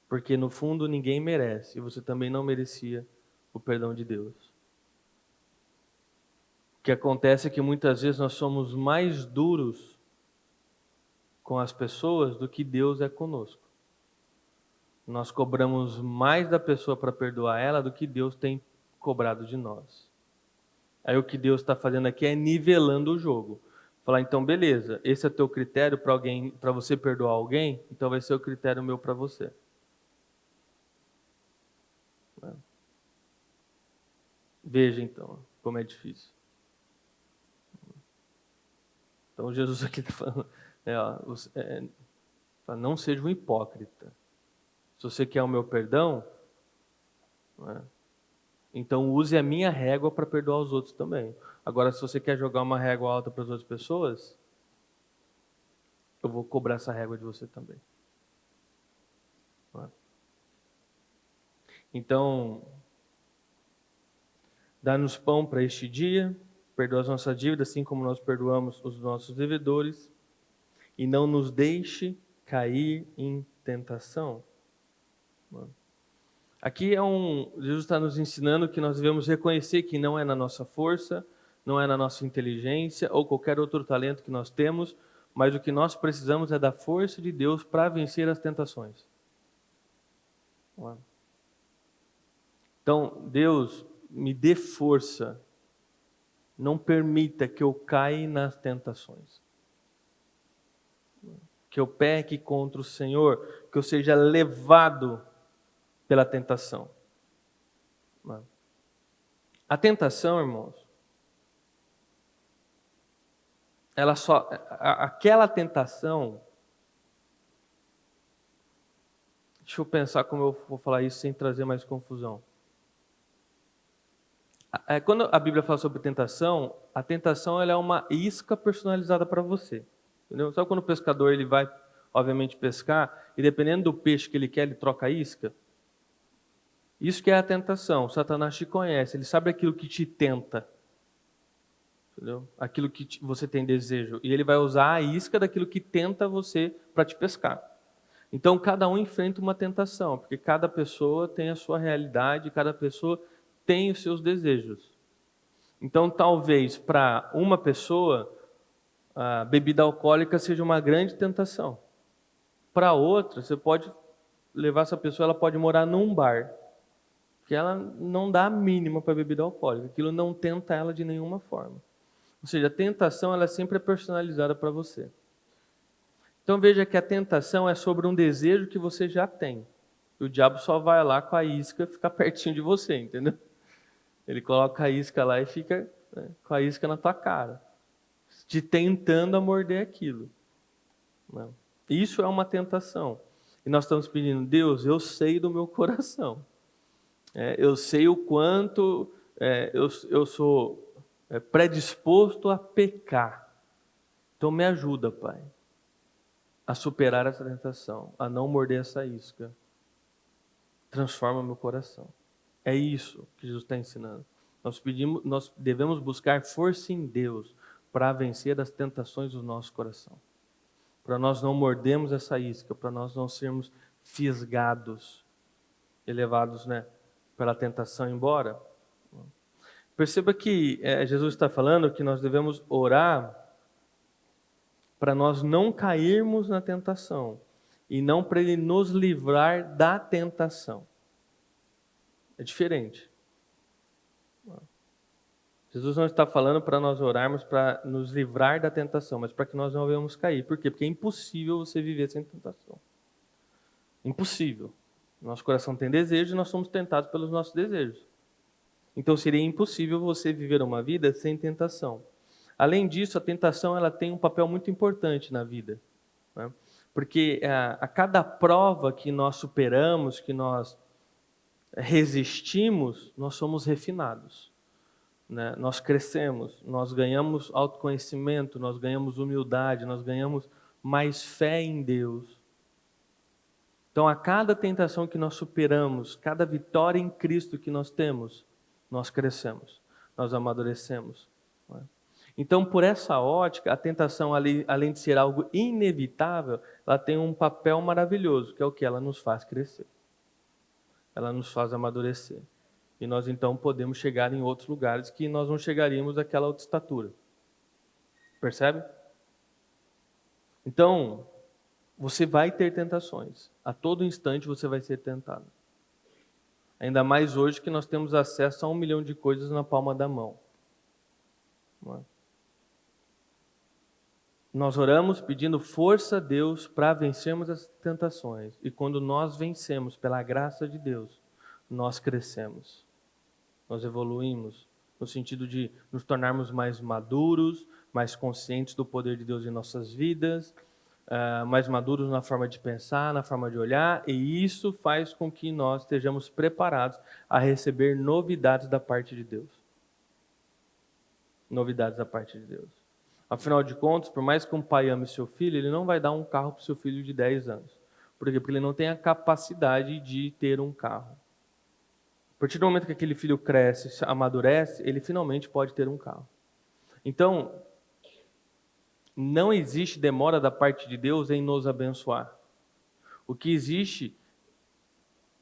S1: Porque no fundo ninguém merece, e você também não merecia o perdão de Deus. O que acontece é que muitas vezes nós somos mais duros com as pessoas do que Deus é conosco. Nós cobramos mais da pessoa para perdoar ela do que Deus tem cobrado de nós. Aí o que Deus está fazendo aqui é nivelando o jogo. Falar, então, beleza, esse é teu critério para você perdoar alguém, então vai ser o critério meu para você. Veja, então, como é difícil. Então, Jesus aqui está falando, não seja um hipócrita. Se você quer o meu perdão, então use a minha régua para perdoar os outros também. Agora, se você quer jogar uma régua alta para as outras pessoas, eu vou cobrar essa régua de você também. Então, dá-nos pão para este dia, perdoa as nossas dívidas, assim como nós perdoamos os nossos devedores, e não nos deixe cair em tentação. Aqui Jesus está nos ensinando que nós devemos reconhecer que não é na nossa força, não é na nossa inteligência ou qualquer outro talento que nós temos, mas o que nós precisamos é da força de Deus para vencer as tentações. Então, Deus, me dê força, não permita que eu caia nas tentações, que eu peque contra o Senhor, que eu seja levado pela tentação. A tentação, irmãos, aquela tentação, deixa eu pensar como eu vou falar isso sem trazer mais confusão. Quando a Bíblia fala sobre tentação, a tentação ela é uma isca personalizada para você. Entendeu? Sabe quando o pescador ele vai, obviamente, pescar, e dependendo do peixe que ele quer, ele troca a isca? Isso que é a tentação. Satanás te conhece, ele sabe aquilo que te tenta. Entendeu? Aquilo que você tem desejo. E ele vai usar a isca daquilo que tenta você para te pescar. Então, cada um enfrenta uma tentação, porque cada pessoa tem a sua realidade, cada pessoa tem os seus desejos. Então, talvez para uma pessoa, a bebida alcoólica seja uma grande tentação. Para outra, você pode levar essa pessoa, ela pode morar num bar, que ela não dá a mínima para bebida alcoólica, aquilo não tenta ela de nenhuma forma. Ou seja, a tentação ela sempre é personalizada para você. Então veja que a tentação é sobre um desejo que você já tem. E o diabo só vai lá com a isca ficar pertinho de você, entendeu? Ele coloca a isca lá e fica com a isca na tua cara, te tentando a morder aquilo. Não. Isso é uma tentação. E nós estamos pedindo, Deus, eu sei do meu coração. Eu sei o quanto eu sou predisposto a pecar. Então me ajuda, Pai, a superar essa tentação, a não morder essa isca. Transforma meu coração. É isso que Jesus está ensinando. Nós devemos buscar força em Deus para vencer as tentações do nosso coração. Para nós não mordermos essa isca, para nós não sermos fisgados, elevados, pela tentação embora. Perceba que Jesus está falando que nós devemos orar para nós não cairmos na tentação e não para Ele nos livrar da tentação. É diferente. Jesus não está falando para nós orarmos para nos livrar da tentação, mas para que nós não venhamos cair. Por quê? Porque é impossível você viver sem tentação. Impossível. Nosso coração tem desejo e nós somos tentados pelos nossos desejos. Então seria impossível você viver uma vida sem tentação. Além disso, a tentação ela tem um papel muito importante na vida. Porque a cada prova que nós superamos, que nós resistimos, nós somos refinados. Nós crescemos, nós ganhamos autoconhecimento, nós ganhamos humildade, nós ganhamos mais fé em Deus. Então, a cada tentação que nós superamos, cada vitória em Cristo que nós temos, nós crescemos, nós amadurecemos. Então, por essa ótica, a tentação, além de ser algo inevitável, ela tem um papel maravilhoso, que é o que ela nos faz crescer. Ela nos faz amadurecer. E nós então podemos chegar em outros lugares que nós não chegaríamos àquela outra estatura. Percebe? Então, você vai ter tentações. A todo instante você vai ser tentado. Ainda mais hoje que nós temos acesso a 1 milhão de coisas na palma da mão. Não é? Nós oramos pedindo força a Deus para vencermos as tentações. E quando nós vencemos pela graça de Deus, nós crescemos. Nós evoluímos no sentido de nos tornarmos mais maduros, mais conscientes do poder de Deus em nossas vidas, mais maduros na forma de pensar, na forma de olhar, e isso faz com que nós estejamos preparados a receber novidades da parte de Deus. Novidades da parte de Deus. Afinal de contas, por mais que um pai ame seu filho, ele não vai dar um carro para o seu filho de 10 anos. Por quê? Porque ele não tem a capacidade de ter um carro. A partir do momento que aquele filho cresce, amadurece, ele finalmente pode ter um carro. Então, não existe demora da parte de Deus em nos abençoar. O que existe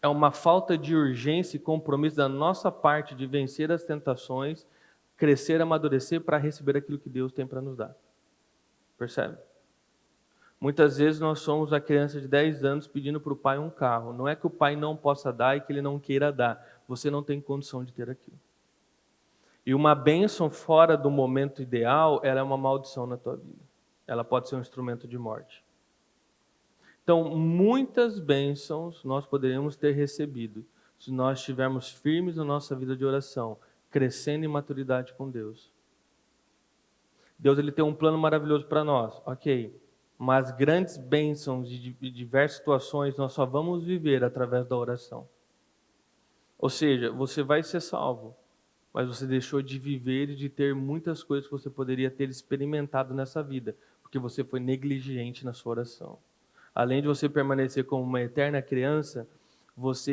S1: é uma falta de urgência e compromisso da nossa parte de vencer as tentações, crescer, amadurecer para receber aquilo que Deus tem para nos dar. Percebe? Muitas vezes nós somos a criança de 10 anos pedindo para o pai um carro. Não é que o pai não possa dar e que ele não queira dar. Você não tem condição de ter aquilo. E uma bênção fora do momento ideal, ela é uma maldição na tua vida. Ela pode ser um instrumento de morte. Então, muitas bênçãos nós poderíamos ter recebido se nós estivermos firmes na nossa vida de oração, crescendo em maturidade com Deus. Deus ele tem um plano maravilhoso para nós, ok. Mas grandes bênçãos de diversas situações nós só vamos viver através da oração. Ou seja, você vai ser salvo, mas você deixou de viver e de ter muitas coisas que você poderia ter experimentado nessa vida, porque você foi negligente na sua oração. Além de você permanecer como uma eterna criança, você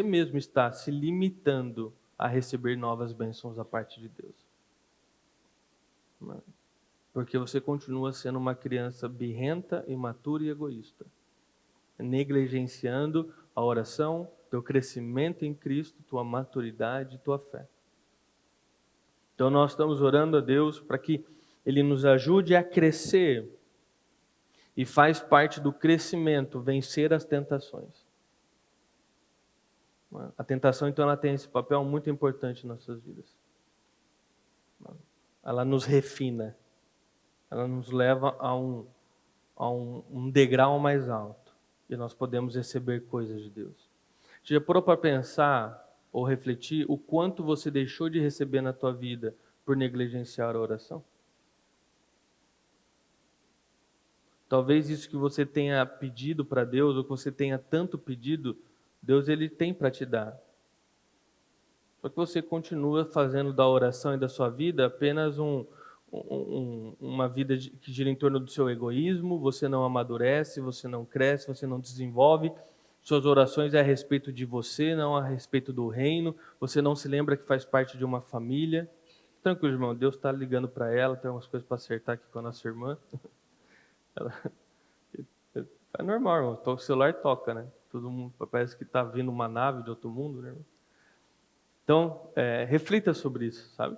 S1: mesmo está se limitando a receber novas bênçãos da parte de Deus. Porque você continua sendo uma criança birrenta, imatura e egoísta, negligenciando a oração, teu crescimento em Cristo, tua maturidade e tua fé. Então nós estamos orando a Deus para que Ele nos ajude a crescer e faz parte do crescimento vencer as tentações. A tentação, então, ela tem esse papel muito importante em nossas vidas. Ela nos refina, ela nos leva a um degrau mais alto e nós podemos receber coisas de Deus. Você já parou para pensar ou refletir o quanto você deixou de receber na tua vida por negligenciar a oração? Talvez isso que você tenha pedido para Deus, ou que você tenha tanto pedido, Deus ele tem para te dar. Só que você continua fazendo da oração e da sua vida apenas uma vida que gira em torno do seu egoísmo, você não amadurece, você não cresce, você não desenvolve. Suas orações é a respeito de você, não a respeito do reino. Você não se lembra que faz parte de uma família. Tranquilo, irmão, Deus está ligando para ela, tem umas coisas para acertar aqui com a nossa irmã. É normal, irmão. O celular toca, né? Todo mundo parece que está vindo uma nave de outro mundo, né, irmão? Então, reflita sobre isso, sabe?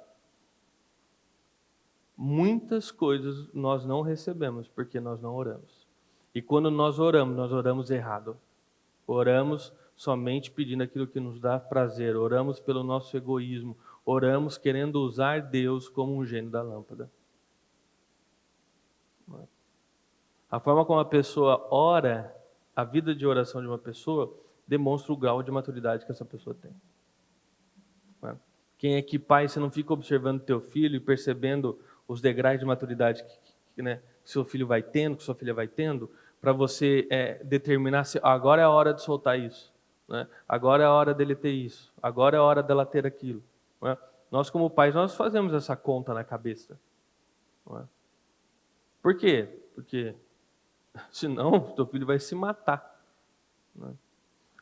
S1: Muitas coisas nós não recebemos porque nós não oramos. E quando nós oramos errado. Oramos somente pedindo aquilo que nos dá prazer. Oramos pelo nosso egoísmo. Oramos querendo usar Deus como um gênio da lâmpada. A forma como a pessoa ora, a vida de oração de uma pessoa, demonstra o grau de maturidade que essa pessoa tem. Quem é que, pai, você não fica observando teu filho e percebendo os degraus de maturidade que seu filho vai tendo, que sua filha vai tendo, para você determinar se agora é a hora de soltar isso, né? Agora é a hora dele ter isso, agora é a hora dela ter aquilo. Né? Nós, como pais, nós fazemos essa conta na cabeça. Né? Por quê? Porque senão teu filho vai se matar. Né?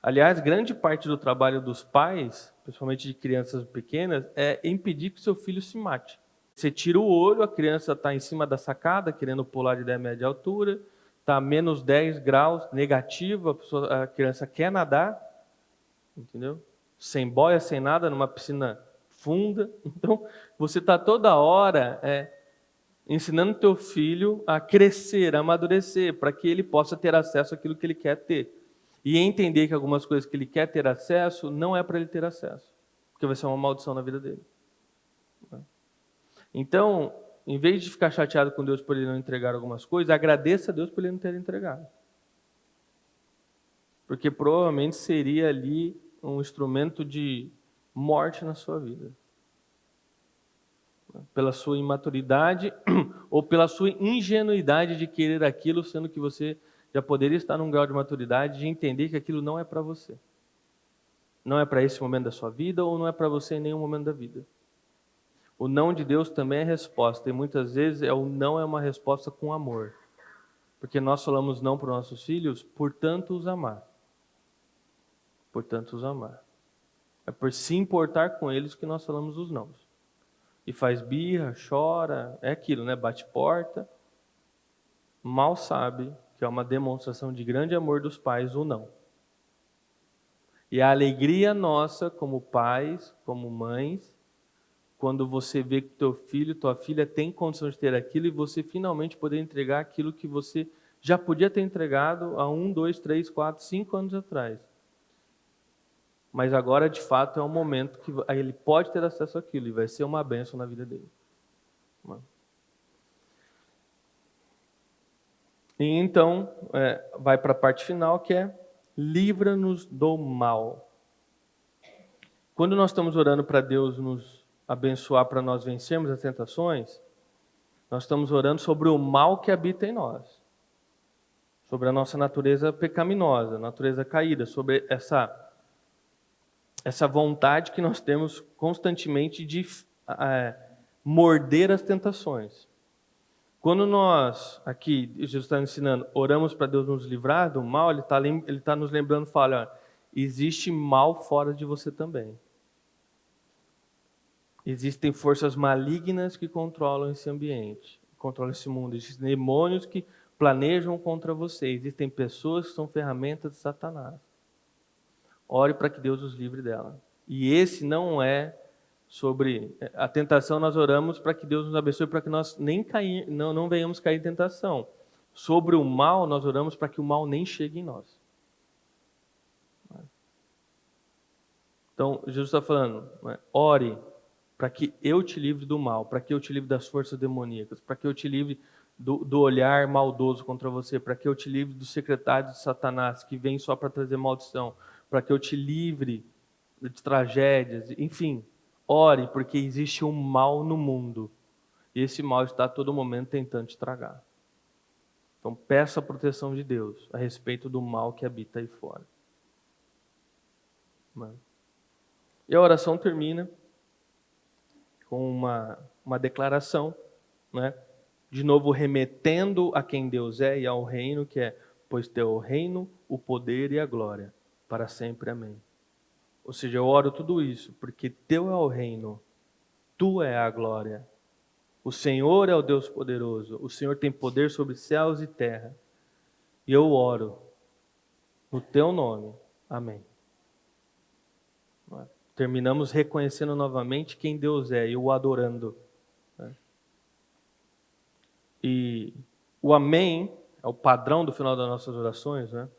S1: Aliás, grande parte do trabalho dos pais, principalmente de crianças pequenas, é impedir que seu filho se mate. Você tira o olho, a criança está em cima da sacada, querendo pular de 10 metros de altura, está a menos 10 graus, negativa, a criança quer nadar, entendeu? Sem boia, sem nada, numa piscina funda. Então, você está toda hora ensinando teu filho a crescer, a amadurecer, para que ele possa ter acesso àquilo que ele quer ter. E entender que algumas coisas que ele quer ter acesso, não é para ele ter acesso. Porque vai ser uma maldição na vida dele. Então, em vez de ficar chateado com Deus por ele não entregar algumas coisas, agradeça a Deus por ele não ter entregado. Porque provavelmente seria ali um instrumento de morte na sua vida. Pela sua imaturidade ou pela sua ingenuidade de querer aquilo, sendo que você já poderia estar num grau de maturidade de entender que aquilo não é para você. Não é para esse momento da sua vida ou não é para você em nenhum momento da vida. O não de Deus também é resposta, e muitas vezes o não é uma resposta com amor. Porque nós falamos não para os nossos filhos, portanto os amar. Portanto os amar. É por se importar com eles que nós falamos os não. E faz birra, chora, é aquilo, né? Bate porta. Mal sabe que é uma demonstração de grande amor dos pais o não. E a alegria nossa como pais, como mães, quando você vê que teu filho, tua filha tem condição de ter aquilo e você finalmente poder entregar aquilo que você já podia ter entregado há 1, 2, 3, 4, 5 anos atrás. Mas agora, de fato, é um momento que ele pode ter acesso àquilo e vai ser uma bênção na vida dele. E então, vai para a parte final, que é livra-nos do mal. Quando nós estamos orando para Deus nos abençoar para nós vencermos as tentações, nós estamos orando sobre o mal que habita em nós. Sobre a nossa natureza pecaminosa, natureza caída, sobre essa vontade que nós temos constantemente de morder as tentações. Quando nós, aqui, Jesus está ensinando, oramos para Deus nos livrar do mal, Ele está nos lembrando, fala, existe mal fora de você também. Existem forças malignas que controlam esse ambiente, controlam esse mundo. Existem demônios que planejam contra você. Existem pessoas que são ferramentas de Satanás. Ore para que Deus os livre dela. E esse não é sobre a tentação, nós oramos para que Deus nos abençoe, para que nós não venhamos cair em tentação. Sobre o mal, nós oramos para que o mal nem chegue em nós. Então, Jesus está falando, ore para que eu te livre do mal, para que eu te livre das forças demoníacas, para que eu te livre do olhar maldoso contra você, para que eu te livre dos secretários de Satanás que vêm só para trazer maldição, para que eu te livre de tragédias, enfim, ore, porque existe um mal no mundo, e esse mal está a todo momento tentando te tragar. Então peça a proteção de Deus a respeito do mal que habita aí fora. E a oração termina com uma declaração, né? De novo remetendo a quem Deus é e ao reino, que é, pois teu é o reino, o poder e a glória, para sempre, amém. Ou seja, eu oro tudo isso, porque teu é o reino, tu é a glória. O Senhor é o Deus poderoso, o Senhor tem poder sobre céus e terra. E eu oro no teu nome, amém. Terminamos reconhecendo novamente quem Deus é e o adorando. E o amém é o padrão do final das nossas orações, né?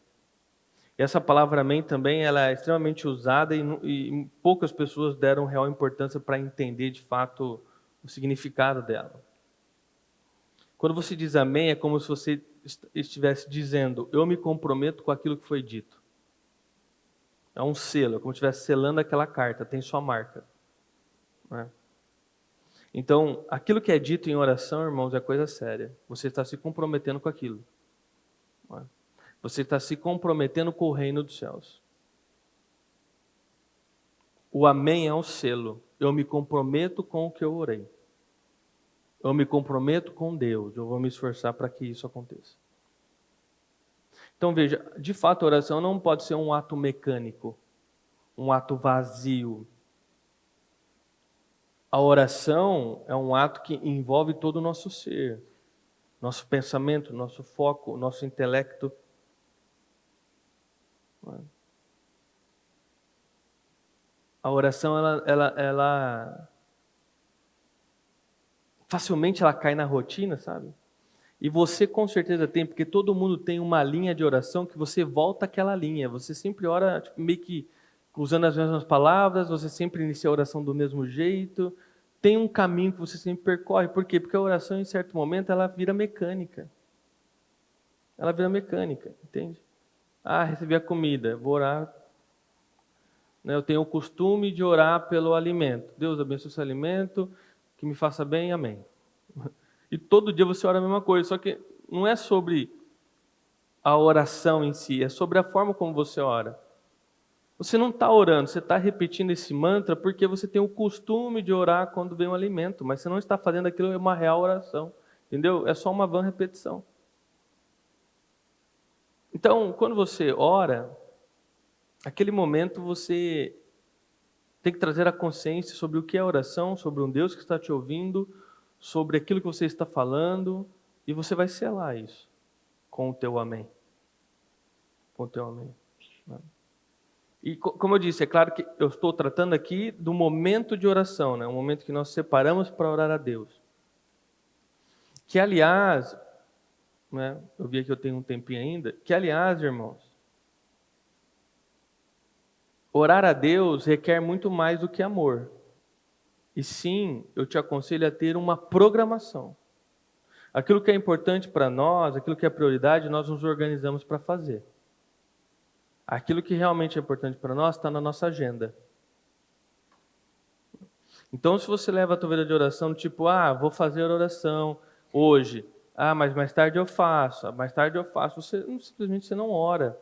S1: E essa palavra amém também ela é extremamente usada e poucas pessoas deram real importância para entender de fato o significado dela. Quando você diz amém, é como se você estivesse dizendo, eu me comprometo com aquilo que foi dito. É um selo, é como se estivesse selando aquela carta, tem sua marca. Né? Então, aquilo que é dito em oração, irmãos, é coisa séria. Você está se comprometendo com aquilo. Você está se comprometendo com o reino dos céus. O amém é um selo. Eu me comprometo com o que eu orei. Eu me comprometo com Deus. Eu vou me esforçar para que isso aconteça. Então veja, de fato a oração não pode ser um ato mecânico, um ato vazio. A oração é um ato que envolve todo o nosso ser, nosso pensamento, nosso foco, nosso intelecto. A oração, ela facilmente ela cai na rotina, sabe? E você com certeza tem, porque todo mundo tem uma linha de oração que você volta àquela linha. Você sempre ora meio que usando as mesmas palavras, você sempre inicia a oração do mesmo jeito. tem um caminho que você sempre percorre. Por quê? Porque a oração, em certo momento, ela vira mecânica. Ela vira mecânica, entende? Recebi a comida, vou orar. Eu tenho o costume de orar pelo alimento. Deus abençoe esse alimento, que me faça bem, amém. E todo dia você ora a mesma coisa, só que não é sobre a oração em si, é sobre a forma como você ora. Você não está orando, você está repetindo esse mantra porque você tem o costume de orar quando vem um alimento, mas você não está fazendo aquilo uma real oração, entendeu? É só uma vã repetição. Então, quando você ora, aquele momento você tem que trazer a consciência sobre o que é oração, sobre um Deus que está te ouvindo, sobre aquilo que você está falando, e você vai selar isso com o teu amém. Com o teu amém. E como eu disse, é claro que eu estou tratando aqui do momento de oração, né? Um momento que nós separamos para orar a Deus. Que aliás, né? Eu vi que eu tenho um tempinho ainda, que aliás, irmãos, orar a Deus requer muito mais do que amor. E sim, eu te aconselho a ter uma programação. Aquilo que é importante para nós, aquilo que é prioridade, nós nos organizamos para fazer. Aquilo que realmente é importante para nós está na nossa agenda. Então, se você leva a tua vida de oração, tipo, vou fazer a oração hoje, mas mais tarde eu faço, você simplesmente não ora.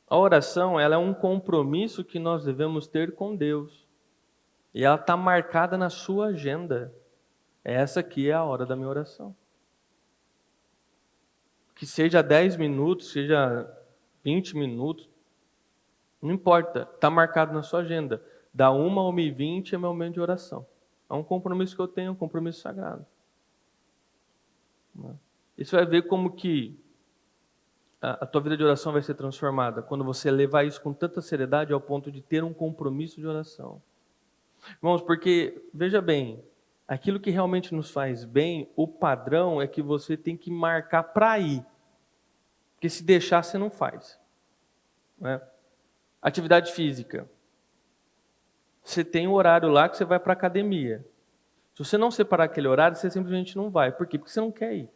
S1: A oração, ela é um compromisso que nós devemos ter com Deus. E ela está marcada na sua agenda. Essa aqui é a hora da minha oração. Que seja 10 minutos, seja 20 minutos, não importa, está marcado na sua agenda. Da 1 a 1h20 é meu momento de oração. É um compromisso que eu tenho, um compromisso sagrado. E você vai ver como que a tua vida de oração vai ser transformada quando você levar isso com tanta seriedade ao ponto de ter um compromisso de oração. Irmãos, porque, veja bem, aquilo que realmente nos faz bem, o padrão é que você tem que marcar para ir. Porque se deixar, você não faz. Né? Atividade física. Você tem um horário lá que você vai para a academia. Se você não separar aquele horário, você simplesmente não vai. Por quê? Porque você não quer ir.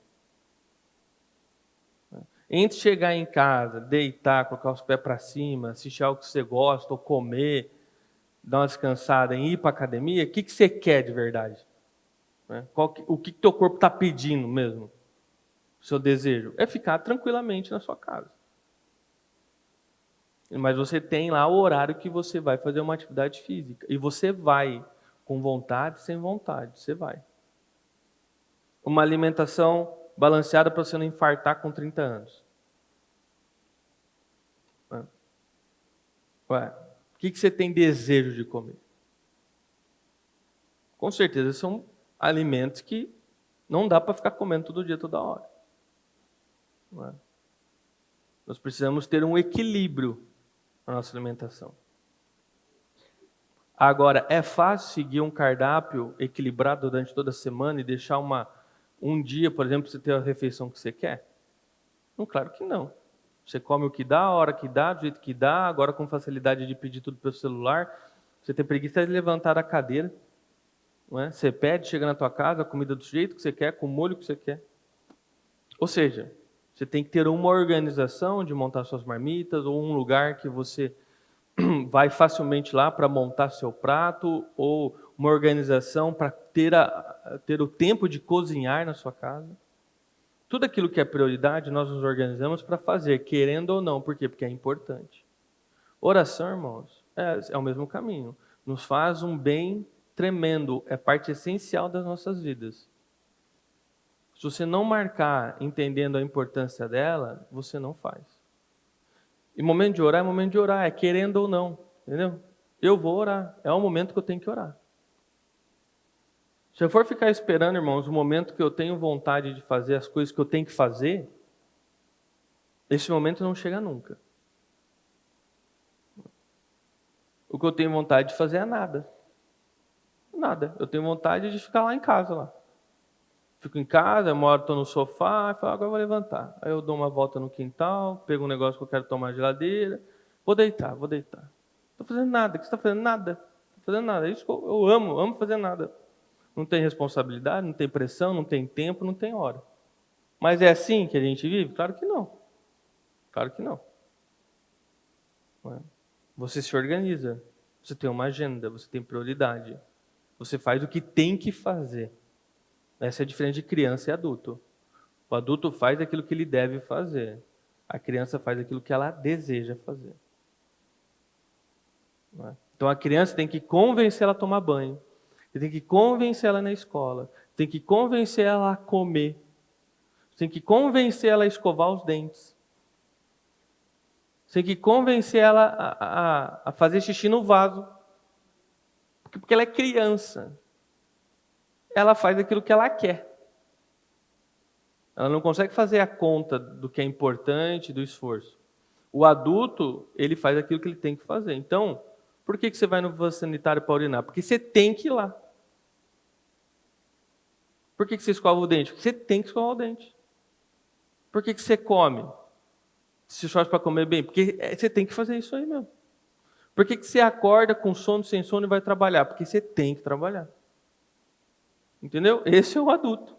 S1: Entre chegar em casa, deitar, colocar os pés para cima, assistir algo que você gosta, ou comer, dar uma descansada e ir para a academia, o que você quer de verdade? O que teu corpo está pedindo mesmo? O seu desejo? É ficar tranquilamente na sua casa. Mas você tem lá o horário que você vai fazer uma atividade física. E você vai, com vontade, sem vontade, você vai. Uma alimentação balanceada para você não infartar com 30 anos. O que você tem desejo de comer? Com certeza são alimentos que não dá para ficar comendo todo dia, toda hora. Nós precisamos ter um equilíbrio na nossa alimentação. Agora, é fácil seguir um cardápio equilibrado durante toda a semana e deixar um dia, por exemplo, você ter a refeição que você quer? Não, claro que não. Você come o que dá, a hora que dá, do jeito que dá, agora com facilidade de pedir tudo pelo celular. Você tem preguiça de levantar da cadeira. Não é? Você pede, chega na tua casa, a comida do jeito que você quer, com o molho que você quer. Ou seja, você tem que ter uma organização de montar suas marmitas, ou um lugar que você vai facilmente lá para montar seu prato, ou uma organização para ter o tempo de cozinhar na sua casa. Tudo aquilo que é prioridade, nós nos organizamos para fazer, querendo ou não. Por quê? Porque é importante. Oração, irmãos, é o mesmo caminho. Nos faz um bem tremendo, é parte essencial das nossas vidas. Se você não marcar entendendo a importância dela, você não faz. E momento de orar é momento de orar, é querendo ou não, entendeu? Eu vou orar, é o momento que eu tenho que orar. Se eu for ficar esperando, irmãos, o momento que eu tenho vontade de fazer as coisas que eu tenho que fazer, esse momento não chega nunca. O que eu tenho vontade de fazer é nada. Nada. Eu tenho vontade de ficar lá em casa. Lá. Fico em casa, uma hora estou no sofá, e falo, agora eu vou levantar. Aí eu dou uma volta no quintal, pego um negócio que eu quero tomar na geladeira, vou deitar. Não estou fazendo nada. O que você está fazendo? Nada. fazendo nada. É isso que eu amo fazer nada. Não tem responsabilidade, não tem pressão, não tem tempo, não tem hora. Mas é assim que a gente vive? Claro que não. Claro que não. Você se organiza, você tem uma agenda, você tem prioridade. Você faz o que tem que fazer. Essa é a diferença de criança e adulto. O adulto faz aquilo que ele deve fazer. A criança faz aquilo que ela deseja fazer. Não é? Então a criança tem que convencer ela a tomar banho. Você tem que convencer ela na escola. Tem que convencer ela a comer. Tem que convencer ela a escovar os dentes. Tem que convencer ela a fazer xixi no vaso. Porque ela é criança. Ela faz aquilo que ela quer. Ela não consegue fazer a conta do que é importante, do esforço. O adulto, ele faz aquilo que ele tem que fazer. Então, por que você vai no vaso sanitário para urinar? Porque você tem que ir lá. Por que você escova o dente? Porque você tem que escovar o dente. Por que você come? Se esforça para comer bem? Porque você tem que fazer isso aí mesmo. Por que você acorda com sono, sem sono e vai trabalhar? Porque você tem que trabalhar. Entendeu? Esse é o adulto.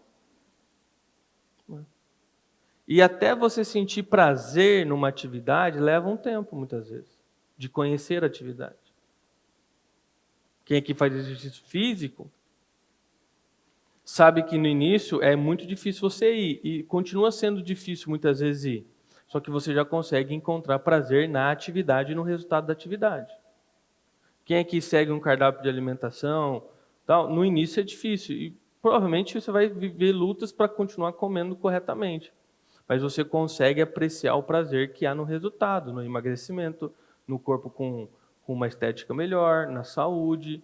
S1: E até você sentir prazer numa atividade leva um tempo, muitas vezes, de conhecer a atividade. Quem aqui faz exercício físico sabe que no início é muito difícil você ir, e continua sendo difícil muitas vezes ir. Só que você já consegue encontrar prazer na atividade e no resultado da atividade. Quem aqui segue um cardápio de alimentação, tal, no início é difícil, e provavelmente você vai viver lutas para continuar comendo corretamente. Mas você consegue apreciar o prazer que há no resultado, no emagrecimento, no corpo com uma estética melhor, na saúde.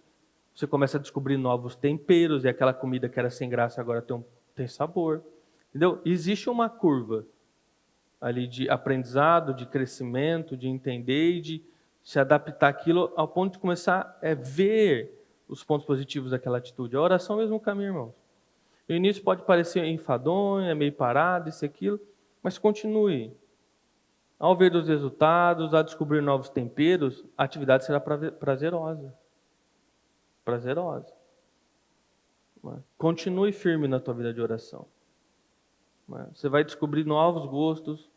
S1: Você começa a descobrir novos temperos, e aquela comida que era sem graça agora tem sabor. Entendeu? Existe uma curva ali de aprendizado, de crescimento, de entender e de se adaptar àquilo ao ponto de começar a ver os pontos positivos daquela atitude. A oração é o mesmo caminho, irmãos. No início pode parecer enfadonho, é meio parado, isso e aquilo, mas continue. Ao ver os resultados, ao descobrir novos temperos, a atividade será prazerosa. Prazerosa. Continue firme na tua vida de oração. Você vai descobrir novos gostos,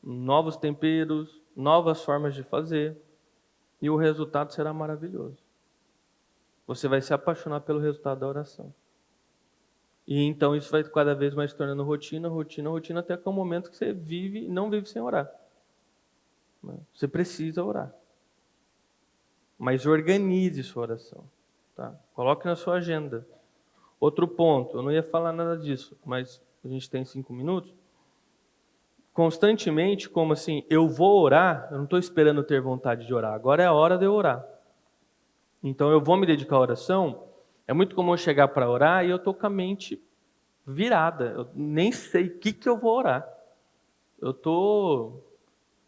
S1: novos temperos, novas formas de fazer, e o resultado será maravilhoso. Você vai se apaixonar pelo resultado da oração. E então isso vai cada vez mais se tornando rotina, até que é um momento que você não vive sem orar. Você precisa orar. Mas organize sua oração. Tá? Coloque na sua agenda. Outro ponto, eu não ia falar nada disso, mas a gente tem 5 minutos. Constantemente, como assim, eu vou orar, eu não estou esperando ter vontade de orar, agora é a hora de eu orar. Então eu vou me dedicar à oração. É muito comum eu chegar para orar e eu estou com a mente virada. Eu nem sei o que eu vou orar. Eu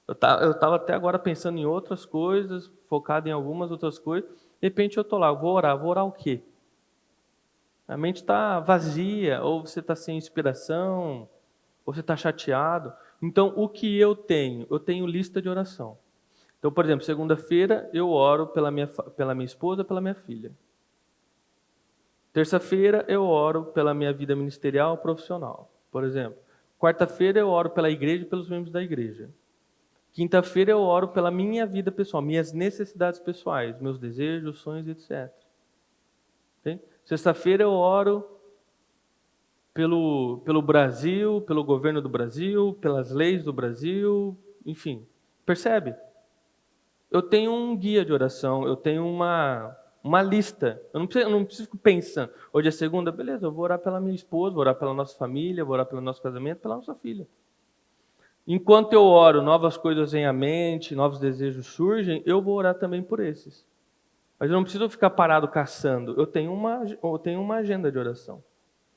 S1: estava até agora pensando em outras coisas, focado em algumas outras coisas. De repente eu estou lá, eu vou orar o quê? A mente está vazia, ou você está sem inspiração, ou você está chateado. Então, o que eu tenho? Eu tenho lista de oração. Então, por exemplo, segunda-feira eu oro pela minha esposa, pela minha filha. Terça-feira eu oro pela minha vida ministerial, profissional, por exemplo. Quarta-feira eu oro pela igreja e pelos membros da igreja. Quinta-feira eu oro pela minha vida pessoal, minhas necessidades pessoais, meus desejos, sonhos, etc. Okay? Sexta-feira eu oro pelo Brasil, pelo governo do Brasil, pelas leis do Brasil, enfim. Percebe? Eu tenho um guia de oração, eu tenho uma lista. Eu não preciso ficar pensando. Hoje é segunda, beleza, eu vou orar pela minha esposa, vou orar pela nossa família, vou orar pelo nosso casamento, pela nossa filha. Enquanto eu oro, novas coisas vêm à mente, novos desejos surgem, eu vou orar também por esses. Mas eu não preciso ficar parado caçando. Eu tenho uma agenda de oração.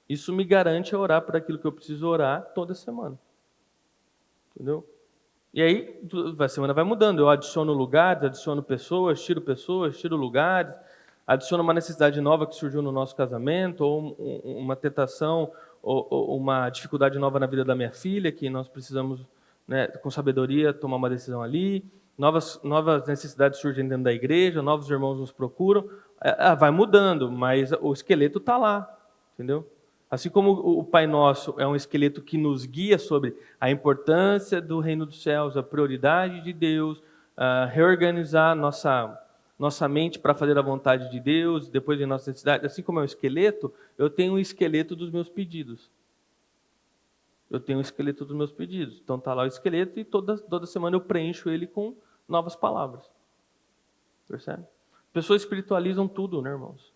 S1: Isso me garante orar por aquilo que eu preciso orar toda semana. Entendeu? E aí, a semana vai mudando. Eu adiciono lugares, adiciono pessoas, tiro lugares, adiciono uma necessidade nova que surgiu no nosso casamento, ou uma tentação, ou uma dificuldade nova na vida da minha filha, que nós precisamos, né, com sabedoria, tomar uma decisão ali. novas necessidades surgem dentro da igreja, novos irmãos nos procuram, vai mudando, mas o esqueleto está lá, entendeu? Assim como o Pai Nosso é um esqueleto que nos guia sobre a importância do reino dos céus, a prioridade de Deus, reorganizar nossa mente para fazer a vontade de Deus, depois de nossa necessidade. Assim como é um esqueleto, eu tenho um esqueleto dos meus pedidos. Eu tenho um esqueleto dos meus pedidos. Então está lá o esqueleto e toda semana eu preencho ele com novas palavras. Percebe? Pessoas espiritualizam tudo, né, irmãos?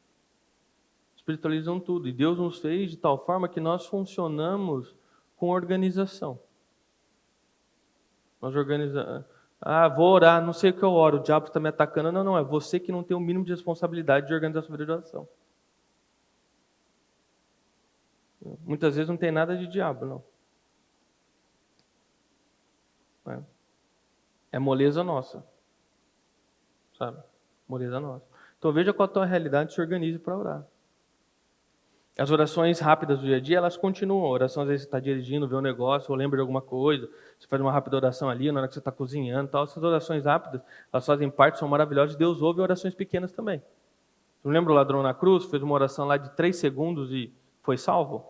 S1: Espiritualizam tudo. E Deus nos fez de tal forma que nós funcionamos com organização. Nós organizamos. Vou orar, não sei o que eu oro, o diabo está me atacando. Não, é você que não tem o mínimo de responsabilidade de organizar a sua vida de oração. Muitas vezes não tem nada de diabo, não. É moleza nossa. Sabe? Moleza nossa. Então veja qual é a tua realidade e se organize para orar. As orações rápidas do dia a dia, elas continuam. A oração, às vezes, você está dirigindo, vê um negócio, ou lembra de alguma coisa, você faz uma rápida oração ali, na hora que você está cozinhando, tal. Essas orações rápidas, elas fazem parte, são maravilhosas. Deus ouve orações pequenas também. Não lembra o ladrão na cruz? Fez uma oração lá de 3 segundos e foi salvo?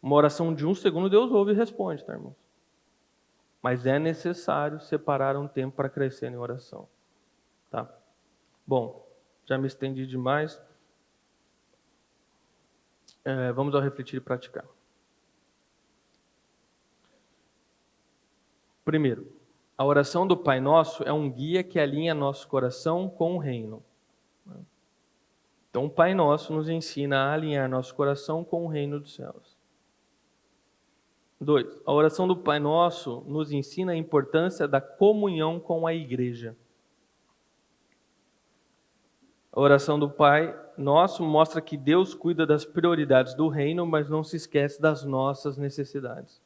S1: Uma oração de 1 segundo, Deus ouve e responde, tá, irmãos? Mas é necessário separar um tempo para crescer em oração. Tá? Bom, já me estendi demais. Vamos ao refletir e praticar. Primeiro, a oração do Pai Nosso é um guia que alinha nosso coração com o reino. Então, o Pai Nosso nos ensina a alinhar nosso coração com o reino dos céus. 2. A oração do Pai Nosso nos ensina a importância da comunhão com a igreja. A oração do Pai Nosso mostra que Deus cuida das prioridades do reino, mas não se esquece das nossas necessidades.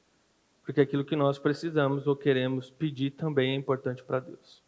S1: Porque aquilo que nós precisamos ou queremos pedir também é importante para Deus.